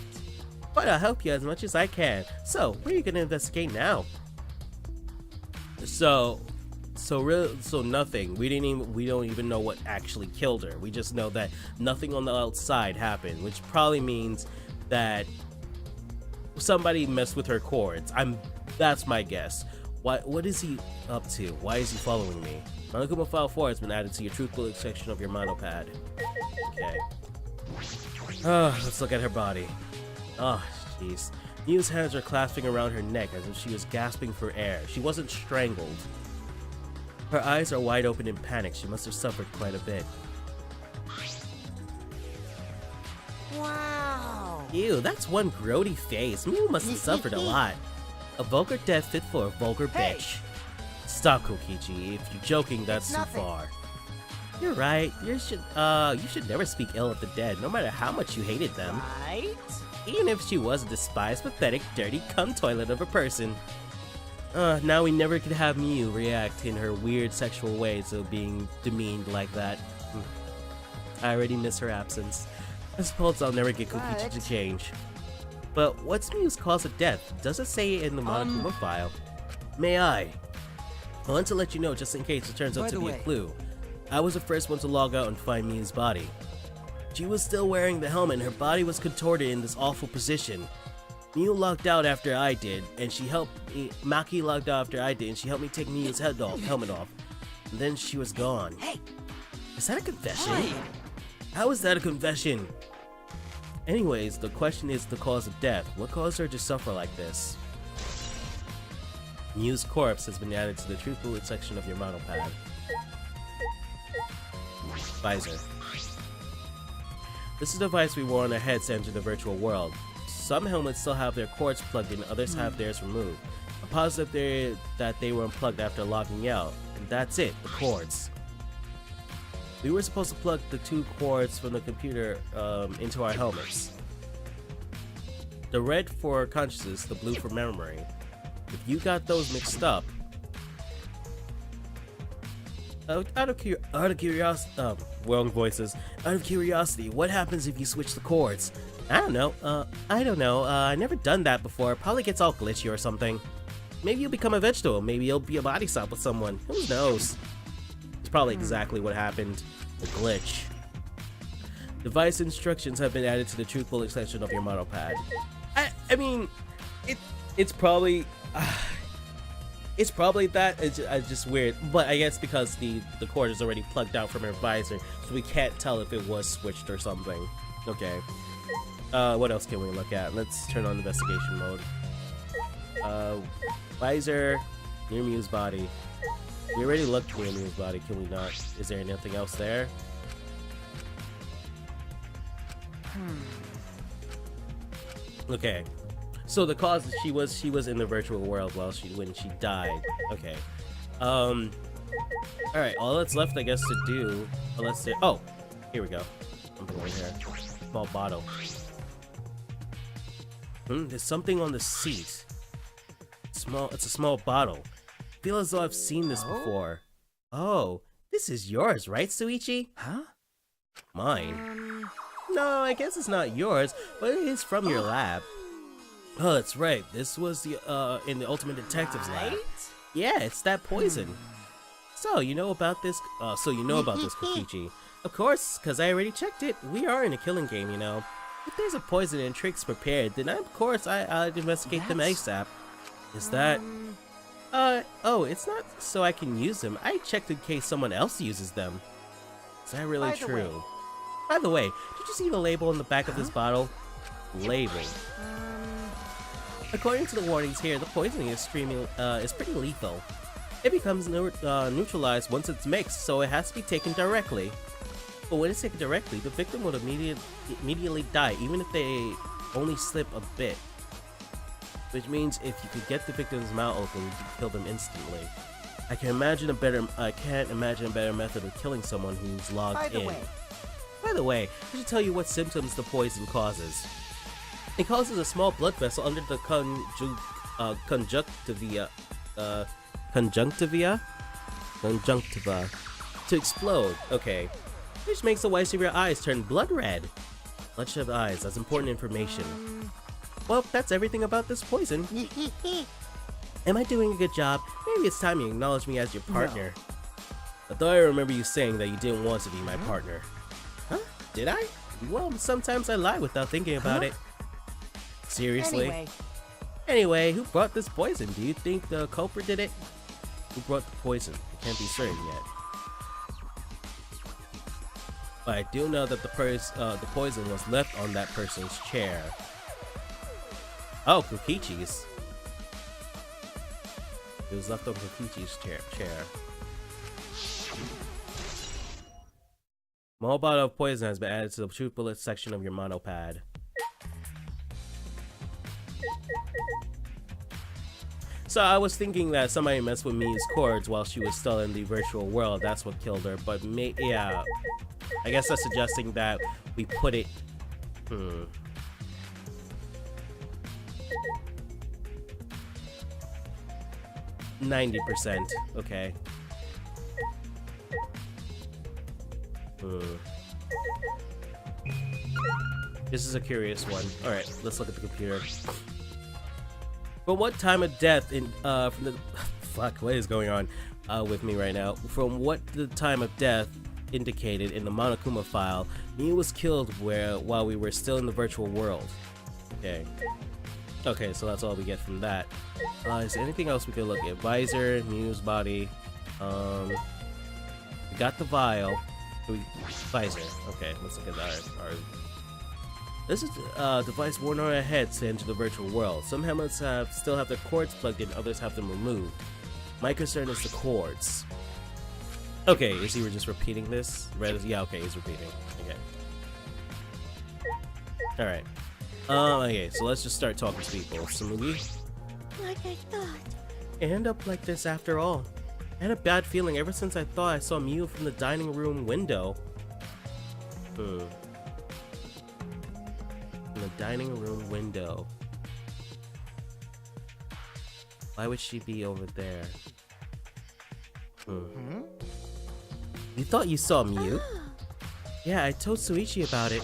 [SPEAKER 1] But I'll help you as much as I can. So, where are you gonna investigate now? So nothing. We don't even know what actually killed her. We just know that nothing on the outside happened, which probably means that somebody messed with her cords. That's my guess. What is he up to? Why is he following me? Danganronpa File 4 has been added to your truthful section of your model pad. Okay. Let's look at her body. Oh, jeez. Miu's hands are clasping around her neck as if she was gasping for air. She wasn't strangled. Her eyes are wide open in panic. She must have suffered quite a bit.
[SPEAKER 3] Wow.
[SPEAKER 1] Ew, that's one grody face. Miu must have suffered a lot. A vulgar death fit for a vulgar
[SPEAKER 3] Hey.
[SPEAKER 1] bitch. Stop, Kokichi. If you're joking, that's too
[SPEAKER 3] nothing.
[SPEAKER 1] far. You're right. You should never speak ill of the dead, no matter how much you hated them.
[SPEAKER 3] Right?
[SPEAKER 1] Even if she was a despised, pathetic, dirty cum toilet of a person. Now we never could have Miu react in her weird sexual ways of being demeaned like that. I already miss her absence. I suppose I'll never get Kokichi to change. But what's Miu's cause of death? Does it say in the Monokuma file? May I want to let you know just in case it turns out
[SPEAKER 3] By
[SPEAKER 1] to
[SPEAKER 3] the
[SPEAKER 1] be a
[SPEAKER 3] way.
[SPEAKER 1] clue. I was the first one to log out and find Miu's body. She was still wearing the helmet and her body was contorted in this awful position. Miu logged out after I did, and she helped me. Maki logged out after I did, and she helped me take Miu's helmet off. And then she was gone.
[SPEAKER 3] Hey.
[SPEAKER 1] Is that a confession?
[SPEAKER 3] Hey.
[SPEAKER 1] How is that a confession? Anyways, the question is the cause of death. What caused her to suffer like this? Miu's corpse has been added to the truth bullet section of your model pad. Visor. This is the device we wore on our heads to enter the virtual world. Some helmets still have their cords plugged in, others have theirs removed. I'm positive that they were unplugged after logging out, and that's it, the cords. We were supposed to plug the two cords from the computer into our helmets. The red for consciousness, the blue for memory. If you got those mixed up, out of curiosity, wrong voices. Out of curiosity, what happens if you switch the cords? I don't know. I never done that before. Probably gets all glitchy or something. Maybe you'll become a vegetable. Maybe you'll be a body swap with someone. Who knows? It's probably exactly what happened. A glitch. Device instructions have been added to the truth bullet section of your model pad. I mean, it's probably that. It's just weird, but I guess because the cord is already plugged out from her visor, so we can't tell if it was switched or something. Okay. What else can we look at? Let's turn on investigation mode. Visor, near Miu's body. We already looked near Miu's body, can we not? Is there anything else there? Okay. So the cause is she was in the virtual world when she died. Okay. Alright, all that's left I guess to do, oh, here we go. Something right here. Small bottle. There's something on the seat. It's a small bottle. I feel as though I've seen this before. Oh, this is yours, right, Suichi?
[SPEAKER 3] Huh?
[SPEAKER 1] Mine? No, I guess it's not yours, but it is from your lab. Oh, that's right. This was the in the Ultimate Detective's lab. Yeah, it's that poison. So you know about this? Kokichi. Of course, because I already checked it. We are in a killing game, you know. If there's a poison and tricks prepared, then of course I'd investigate them ASAP. Is that? Oh, it's not so I can use them. I checked in case someone else uses them. Is that really true? By the way, did you see the label on the back of this bottle? Label. According to the warnings here, the poisoning is pretty lethal. It becomes neutralized once it's mixed, so it has to be taken directly. But when it's taken directly, the victim will immediately die, even if they only slip a bit. Which means if you could get the victim's mouth open, you could kill them instantly. I can't imagine a better method of killing someone who's logged in. By the way, I should tell you what symptoms the poison causes. It causes a small blood vessel under the conjunctiva, conjunctiva to explode. Okay, which makes the whites of your eyes turn blood red. Bloodshot eyes. That's important information. Well, that's everything about this poison. Am I doing a good job? Maybe it's time you acknowledge me as your partner. No. I thought I remember you saying that you didn't want to be my partner. Huh? Did I? Well, sometimes I lie without thinking about it. Seriously? Anyway, who brought this poison? Do you think the culprit did it? Who brought the poison? I can't be certain yet. But I do know that the poison was left on that person's chair. Oh, Kokichi's. It was left on Kokichi's chair. Small bottle of poison has been added to the truth bullet section of your monopad. So I was thinking that somebody messed with Miu's cords while she was still in the virtual world. That's what killed her. But yeah, I guess that's suggesting that we put it. 90%. Okay. This is a curious one. Alright, let's look at the computer. But what time of death in from the fuck, what is going on with me right now? From what the time of death indicated in the Monokuma file, Miu was killed while we were still in the virtual world. Okay. Okay, so that's all we get from that. Is there anything else we could look at? Visor, Miu's body. We got the vial. Visor. Okay, let's look at our this is device worn on our heads to enter the virtual world. Some helmets still have their cords plugged in, others have them removed. My concern is the cords. Okay, is he just repeating this? Yeah, okay, he's repeating. Okay. Alright. Okay, so let's just start talking to people. Samugi?
[SPEAKER 2] Like I thought.
[SPEAKER 1] End up like this after all. I had a bad feeling ever since I thought I saw Miu from the dining room window. From the dining room window. Why would she be over there? You thought you saw Miu? Yeah, I told Suichi about it.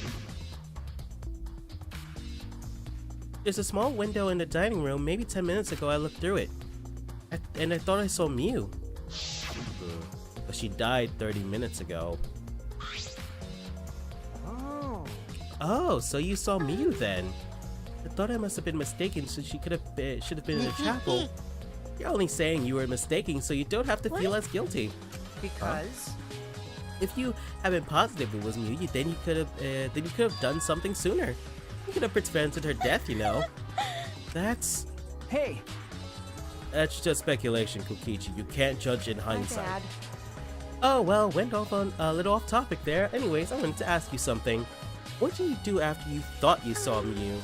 [SPEAKER 1] There's a small window in the dining room. Maybe 10 minutes ago I looked through it. And I thought I saw Miu. But she died 30 minutes ago. Oh, so you saw Miu then? I thought I must have been mistaken, so she should have been in the chapel. You're only saying you were mistaken, so you don't have to feel as guilty.
[SPEAKER 3] Because
[SPEAKER 1] if you had been positive it was Miu, then you could have done something sooner. You could have prevented her death, you know. That's just speculation, Kokichi. You can't judge in hindsight.
[SPEAKER 3] Dad.
[SPEAKER 1] Oh well, went off on a little off topic there. Anyways, I wanted to ask you something. What did you do after you thought you saw Miu?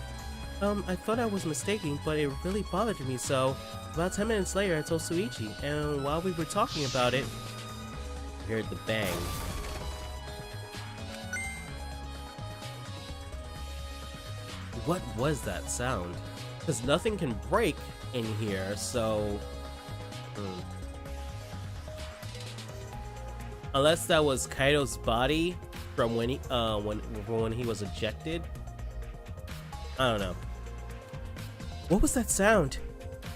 [SPEAKER 1] I thought I was mistaken, but it really bothered me, so about 10 minutes later I told Suichi, and while we were talking about it, I heard the bang. What was that sound? Because nothing can break in here, so... Unless that was Kaido's body from when he was ejected? I don't know. What was that sound?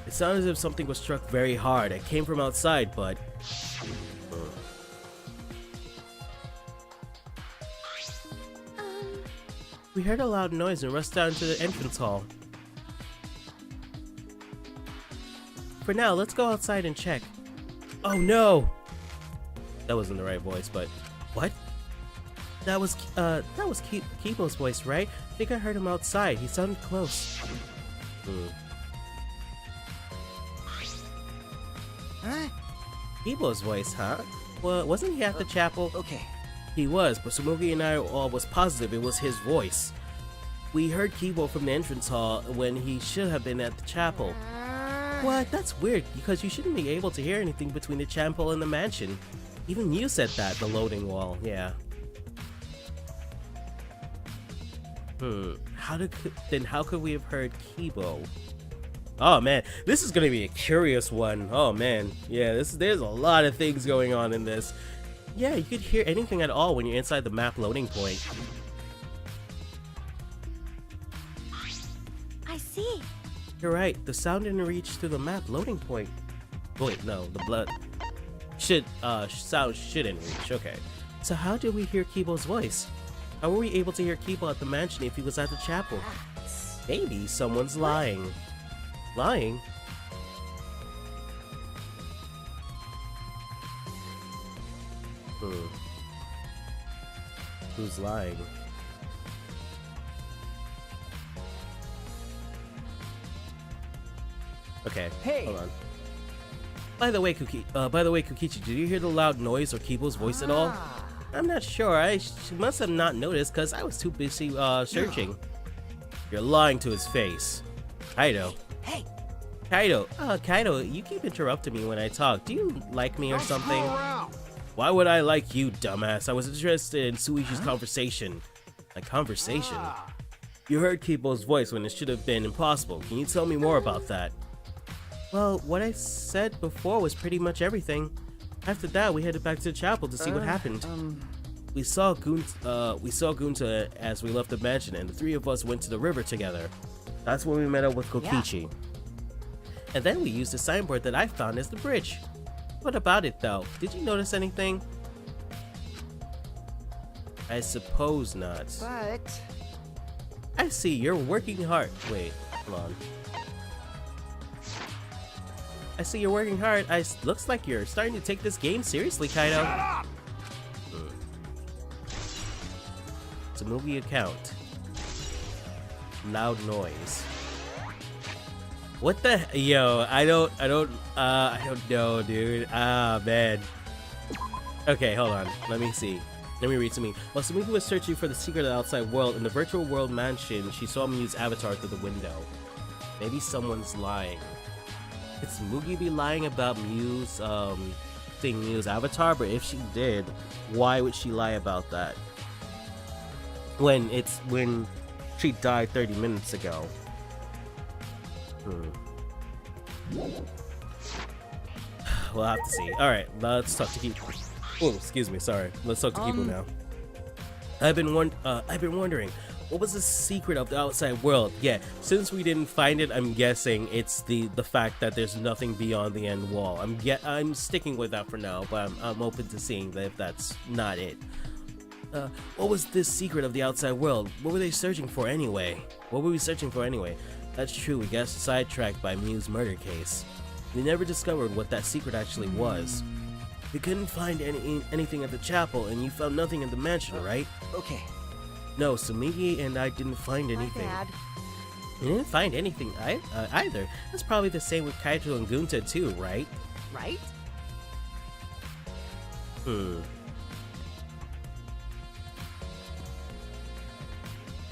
[SPEAKER 1] It sounded as if something was struck very hard. It came from outside, but... We heard a loud noise and rushed down to the entrance hall. For now, let's go outside and check. Oh no! That wasn't the right voice, but... What? That was Kibo's voice, right? I think I heard him outside. He sounded close.
[SPEAKER 3] Huh?
[SPEAKER 1] Kibo's voice, huh? Well, wasn't he at the chapel?
[SPEAKER 3] Okay.
[SPEAKER 1] He was, but Samugi and I all was positive it was his voice. We heard Kibo from the entrance hall when he should have been at the chapel. What? That's weird, because you shouldn't be able to hear anything between the chapel and the mansion. Even you said that, the loading wall, yeah. How could we have heard Kibo? Oh man, this is gonna be a curious one. Oh man, yeah, there's a lot of things going on in this. Yeah, you could hear anything at all when you're inside the map loading point.
[SPEAKER 2] I see.
[SPEAKER 1] You're right, the sound didn't reach through the map loading point. Wait, no, the blood sound shouldn't reach. Okay, so how did we hear Kibo's voice? How were we able to hear Kibo at the mansion if he was at the chapel? Maybe someone's lying. Lying? Who's lying? Okay,
[SPEAKER 3] Hey.
[SPEAKER 1] hold on. By the way, Kukichi, did you hear the loud noise or Kibo's voice at all? I'm not sure. I must have not noticed because I was too busy searching. You're lying to his face. Kaido.
[SPEAKER 3] Hey.
[SPEAKER 1] Kaido, you keep interrupting me when I talk. Do you like me or
[SPEAKER 4] Don't
[SPEAKER 1] something?
[SPEAKER 4] screw around.
[SPEAKER 1] Why would I like you, dumbass? I was interested in Suichi's conversation. A conversation? You heard Kibo's voice when it should have been impossible. Can you tell me more about that? Well, what I said before was pretty much everything. After that, we headed back to the chapel to see what happened. We saw Gunta as we left the mansion, and the three of us went to the river together. That's when we met up with Kokichi. And then we used the signboard that I found as the bridge. What about it, though? Did you notice anything? I suppose not.
[SPEAKER 3] But
[SPEAKER 1] I see, you're working hard. Wait, hold on. I see you're working hard. Looks like you're starting to take this game seriously, Kaido.
[SPEAKER 4] Shut up.
[SPEAKER 1] Tsumugi account. Loud noise. What the yo? I don't know, dude. Ah, man. Okay, hold on. Let me see. Let me read to me. While Tsumugi was searching for the secret of the outside world in the virtual world mansion, she saw Mew's avatar through the window. Maybe someone's lying. Could Tsumugi be lying about Mew's seeing Mew's avatar? But if she did, why would she lie about that? When she died 30 minutes ago. We'll have to see. Alright, let's talk to Kibo. Oh, excuse me, sorry. Let's talk to Kibo now. I've been wondering, what was the secret of the outside world? Yeah, since we didn't find it, I'm guessing it's the fact that there's nothing beyond the end wall. I'm sticking with that for now, but I'm open to seeing that if that's not it. What was this secret of the outside world? What were they searching for anyway? What were we searching for anyway? That's true, we got sidetracked by Mew's murder case. We never discovered what that secret actually was. We couldn't find anything at the chapel, and you found nothing in the mansion, right?
[SPEAKER 3] okay.
[SPEAKER 1] No, Tsumugi and I didn't find
[SPEAKER 3] My
[SPEAKER 1] anything.
[SPEAKER 3] bad.
[SPEAKER 1] We didn't find anything either. That's probably the same with Kaito and Gunta too, right?
[SPEAKER 3] Right?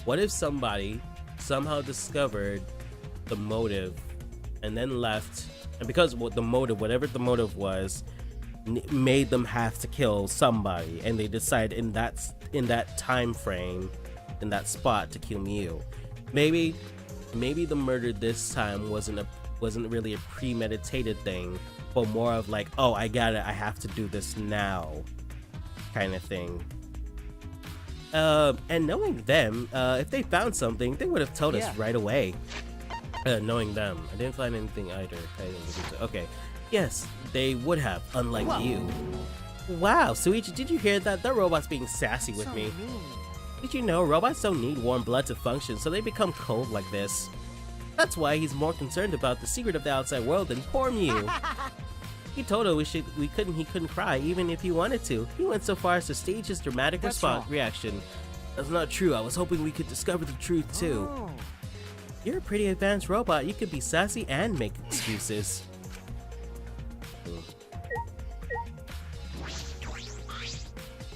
[SPEAKER 1] What if somebody somehow discovered the motive and then left, and because whatever the motive was, made them have to kill somebody, and they decide in that time frame, in that spot, to kill Mew? Maybe the murder this time wasn't really a premeditated thing, but more of like, oh, I have to do this now, kind of thing. And knowing them, if they found something, they would have told us right away. Knowing them, I didn't find anything either. Okay, yes, they would have, unlike you. Wow, Suichi, did you hear that? That robot's being sassy with me.
[SPEAKER 3] Mean.
[SPEAKER 1] Did you know robots don't need warm blood to function, so they become cold like this? That's why he's more concerned about the secret of the outside world than poor Mew. He told her he couldn't cry even if he wanted to. He went so far as to stage his dramatic reaction. That's not true. I was hoping we could discover the truth too.
[SPEAKER 3] Oh.
[SPEAKER 1] You're a pretty advanced robot. You could be sassy and make excuses.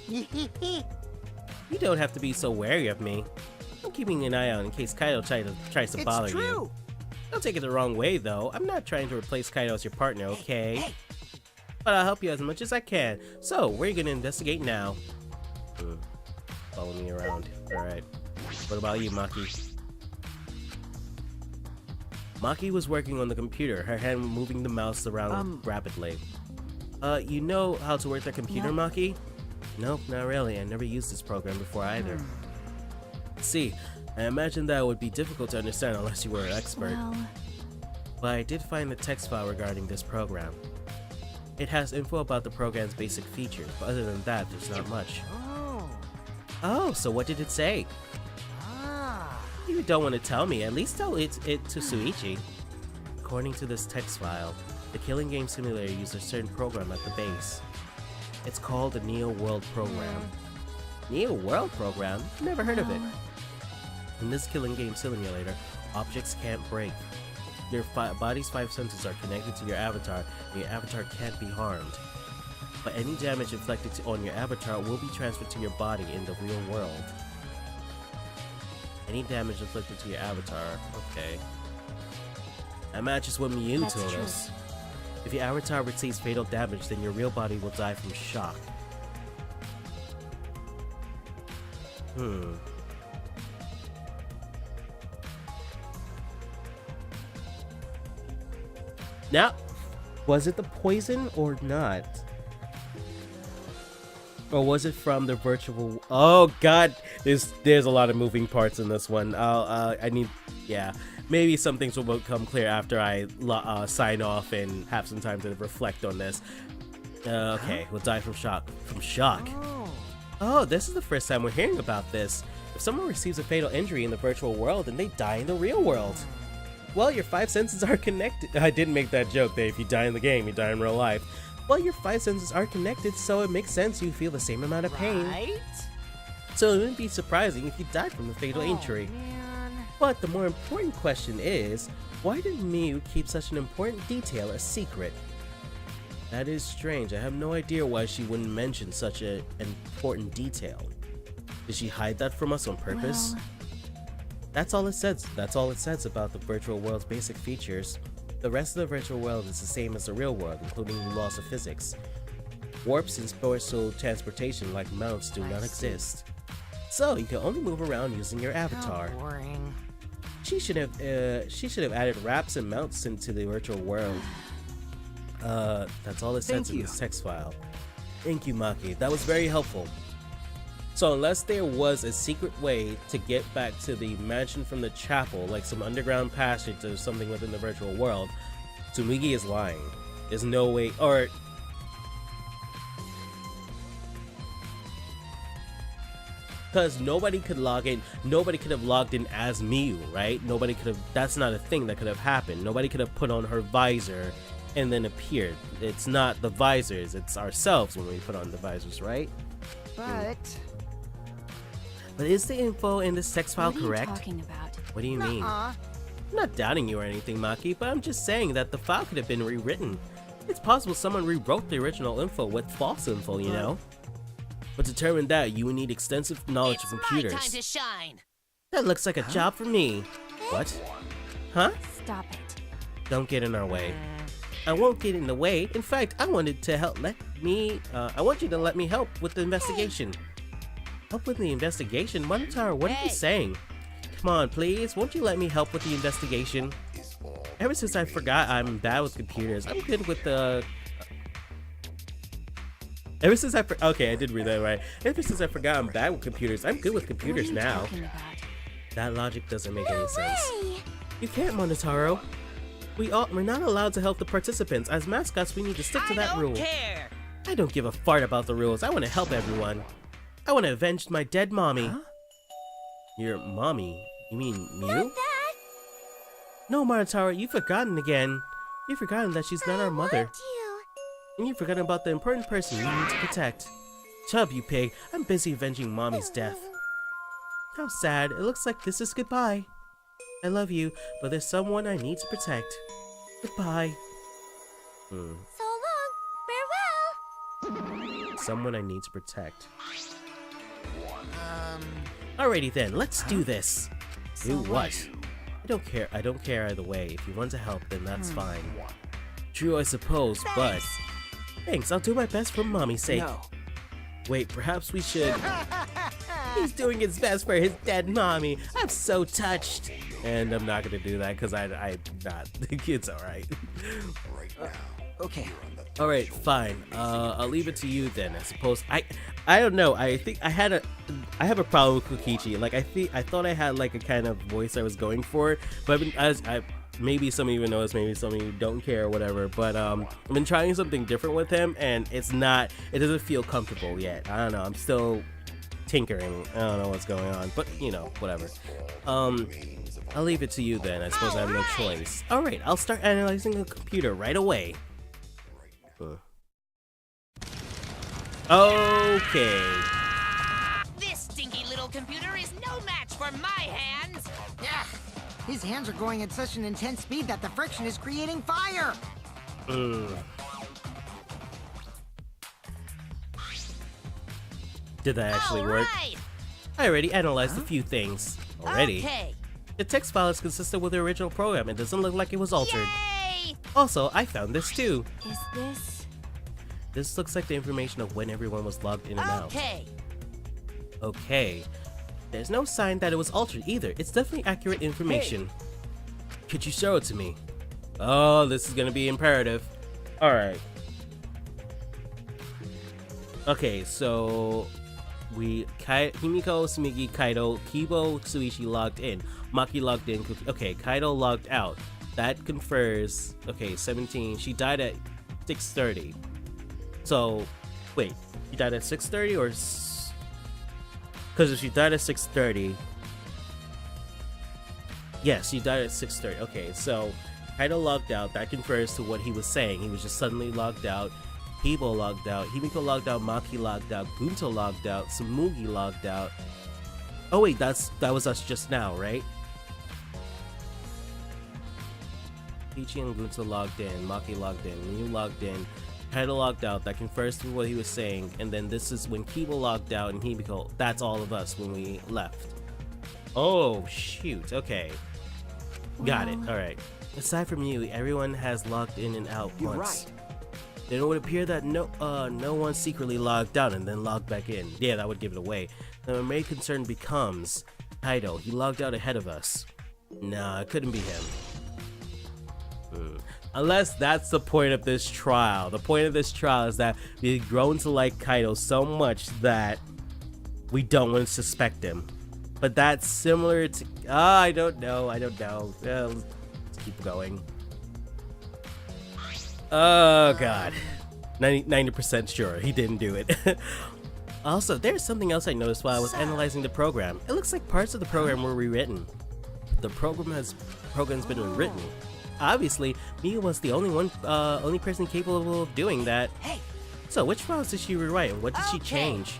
[SPEAKER 1] You don't have to be so wary of me. I'm keeping an eye out in case Kaido tries to bother you. Don't take it the wrong way, though. I'm not trying to replace Kaido as your partner, okay? But I'll help you as much as I can. So, where are you gonna investigate now? Follow me around. Alright. What about you, Maki? Maki was working on the computer, her hand moving the mouse around rapidly. You know how to work the computer, Maki? Nope, not really. I never used this program before either. See, I imagine that would be difficult to understand unless you were an expert.
[SPEAKER 2] Well,
[SPEAKER 1] But I did find the text file regarding this program. It has info about the program's basic features, but other than that, there's not much. Oh, so what did it say? If you don't want to tell me, at least tell it to Suichi. According to this text file, the killing game simulator used a certain program at the base. It's called the Neo World Program. Neo World Program? Never heard of it. In this killing game simulator, objects can't break. Your body's 5 senses are connected to your avatar, and your avatar can't be harmed. But any damage inflicted on your avatar will be transferred to your body in the real world. Any damage inflicted to your avatar, okay. That matches what Miu told us. If your avatar receives fatal damage, then your real body will die from shock. Now, was it the poison or not? Or was it from the virtual? Oh God, there's a lot of moving parts in this one. Maybe some things will become clear after I sign off and have some time to reflect on this. Okay, we'll die from shock. From shock. Oh, this is the first time we're hearing about this. If someone receives a fatal injury in the virtual world, then they die in the real world. Well, your 5 senses are connected. I didn't make that joke that if you die in the game, you die in real life. Well, your 5 senses are connected, so it makes sense you feel the same amount of pain.
[SPEAKER 5] Right?
[SPEAKER 1] So it wouldn't be surprising if you died from a fatal injury.
[SPEAKER 5] Man.
[SPEAKER 1] But the more important question is, why did Miu keep such an important detail a secret? That is strange. I have no idea why she wouldn't mention such an important detail. Did she hide that from us on purpose?
[SPEAKER 2] Well,
[SPEAKER 1] That's all it says. That's all it says about the virtual world's basic features. The rest of the virtual world is the same as the real world, including the laws of physics. Warps and spatial transportation like mounts do not exist. So you can only move around using your avatar.
[SPEAKER 5] How boring.
[SPEAKER 1] She should have added wraps and mounts into the virtual world. That's all it says in this text file. Thank you, Maki. That was very helpful. So unless there was a secret way to get back to the mansion from the chapel, like some underground passage or something within the virtual world, Tsumugi is lying. There's no way, or... Because nobody could log in, nobody could have logged in as Miu, right? Nobody could have, that's not a thing that could have happened. Nobody could have put on her visor and then appeared. It's not the visors, it's ourselves when we put on the visors, right? But is the info in this text file
[SPEAKER 2] what are you
[SPEAKER 1] correct?
[SPEAKER 2] talking about?
[SPEAKER 1] What do you mean? I'm not doubting you or anything, Maki, but I'm just saying that the file could have been rewritten. It's possible someone rewrote the original info with false info, you know? But to determine that, you would need extensive knowledge of computers.
[SPEAKER 5] My time to shine.
[SPEAKER 1] That looks like a job for me. What? Huh?
[SPEAKER 2] Stop it.
[SPEAKER 1] Don't get in our way. I won't get in the way. In fact, I wanted to help. I want you to let me help with the investigation. Help with the investigation? Monotaro, what are you saying? Come on, please. Won't you let me help with the investigation? Ever since I forgot I'm bad with computers, I'm good with the... Okay, I did read that right. Ever since I forgot I'm bad with computers, I'm good with computers
[SPEAKER 2] what are you
[SPEAKER 1] now.
[SPEAKER 2] talking about?
[SPEAKER 1] That logic doesn't make any sense. You can't, Monotaro. We're not allowed to help the participants. As mascots, we need to stick to that rule.
[SPEAKER 5] Care.
[SPEAKER 1] I don't give a fart about the rules. I want to help everyone. I want to avenge my dead mommy. Huh? Your mommy? You mean Miu? No, Monotaro, you've forgotten again. You've forgotten that she's not our mother. And you've forgotten about the important person you need to protect. Chub, you pig. I'm busy avenging mommy's death. How sad. It looks like this is goodbye. I love you, but there's someone I need to protect. Goodbye.
[SPEAKER 2] So long. Farewell.
[SPEAKER 1] Someone I need to protect. Alrighty then, let's do this. Do what? I don't care either way. If you want to help, then that's fine. True, I suppose, but... Thanks, I'll do my best for mommy's sake.
[SPEAKER 3] No.
[SPEAKER 1] Wait, perhaps we should... He's doing his best for his dead mommy. I'm so touched. And I'm not gonna do that because I'm not. It's alright.
[SPEAKER 3] Okay.
[SPEAKER 1] Alright, fine. I'll leave it to you then. I suppose. I don't know. I think I have a problem with Kokichi. Like I thought I had like a kind of voice I was going for, but maybe some of you know this, maybe some of you don't care or whatever, but I've been trying something different with him and it doesn't feel comfortable yet. I don't know, I'm still tinkering. I don't know what's going on, but you know, whatever. I'll leave it to you then. I suppose I have no choice. Alright, I'll start analyzing the computer right away. Okay.
[SPEAKER 5] This stinky little computer is no match for my hands.
[SPEAKER 3] Yeah. His hands are going at such an intense speed that the friction is creating fire.
[SPEAKER 1] Did that actually work?
[SPEAKER 5] Right.
[SPEAKER 1] I already analyzed a few things. Already.
[SPEAKER 5] Okay.
[SPEAKER 1] The text file is consistent with the original program. It doesn't look like it was altered.
[SPEAKER 5] Yay!
[SPEAKER 1] Also, I found this too.
[SPEAKER 2] Is this?
[SPEAKER 1] This looks like the information of when everyone was logged in and out.
[SPEAKER 5] Okay.
[SPEAKER 1] Okay. There's no sign that it was altered either. It's definitely accurate information. Could you show it to me? Oh, this is gonna be imperative. Alright. Okay, so Himiko, Sumigi, Kaido, Kibo, Suichi logged in. Maki logged in. Okay, Kaido logged out. That confers. Okay, 17. She died at 6:30. So, wait. She died at 6:30 or? Because if she died at 6:30. Yes, she died at 6:30. Okay, so Kaido logged out. That confers to what he was saying. He was just suddenly logged out. Kibo logged out. Himiko logged out. Maki logged out. Gunto logged out. Sumugi logged out. Oh wait, that was us just now, right? Ichi and Gunto logged in. Maki logged in. Ryu logged in. Kaido logged out. That confirms to what he was saying. And then this is when Kibo logged out and Himiko. That's all of us when we left. Oh shoot. Okay. Got it. All right. Aside from you, everyone has logged in and out
[SPEAKER 3] You're
[SPEAKER 1] once.
[SPEAKER 3] right.
[SPEAKER 1] Then it would appear that no one secretly logged out and then logged back in. Yeah, that would give it away. The main concern becomes Kaido. He logged out ahead of us. Nah, it couldn't be him. Unless that's the point of this trial. The point of this trial is that we've grown to like Kaido so much that we don't want to suspect him. But that's similar to... I don't know. Let's keep going. Oh god, 90% sure he didn't do it. Also, there's something else I noticed while I was analyzing the program. It looks like parts of the program were rewritten. The program's been rewritten. Obviously, Mia was the only person capable of doing that.
[SPEAKER 3] Hey.
[SPEAKER 1] So, which files did she rewrite and what did she change?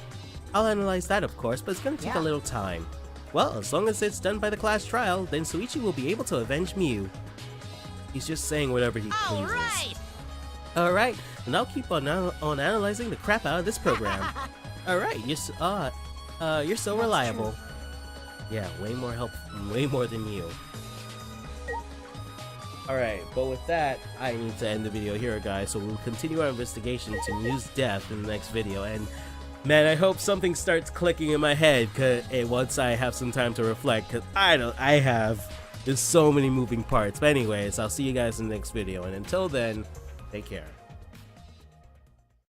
[SPEAKER 1] I'll analyze that, of course, but it's gonna take a little time. Well, as long as it's done by the class trial, then Suichi will be able to avenge Miu. He's just saying whatever he pleases.
[SPEAKER 5] Right.
[SPEAKER 1] Alright, and I'll keep on analyzing the crap out of this program. Alright, you're so reliable. Yeah, way more than you. Alright, but with that, I need to end the video here, guys, so we'll continue our investigation to Miu's death in the next video, and man, I hope something starts clicking in my head once I have some time to reflect, because there's so many moving parts. But anyways, I'll see you guys in the next video, and until then, take care.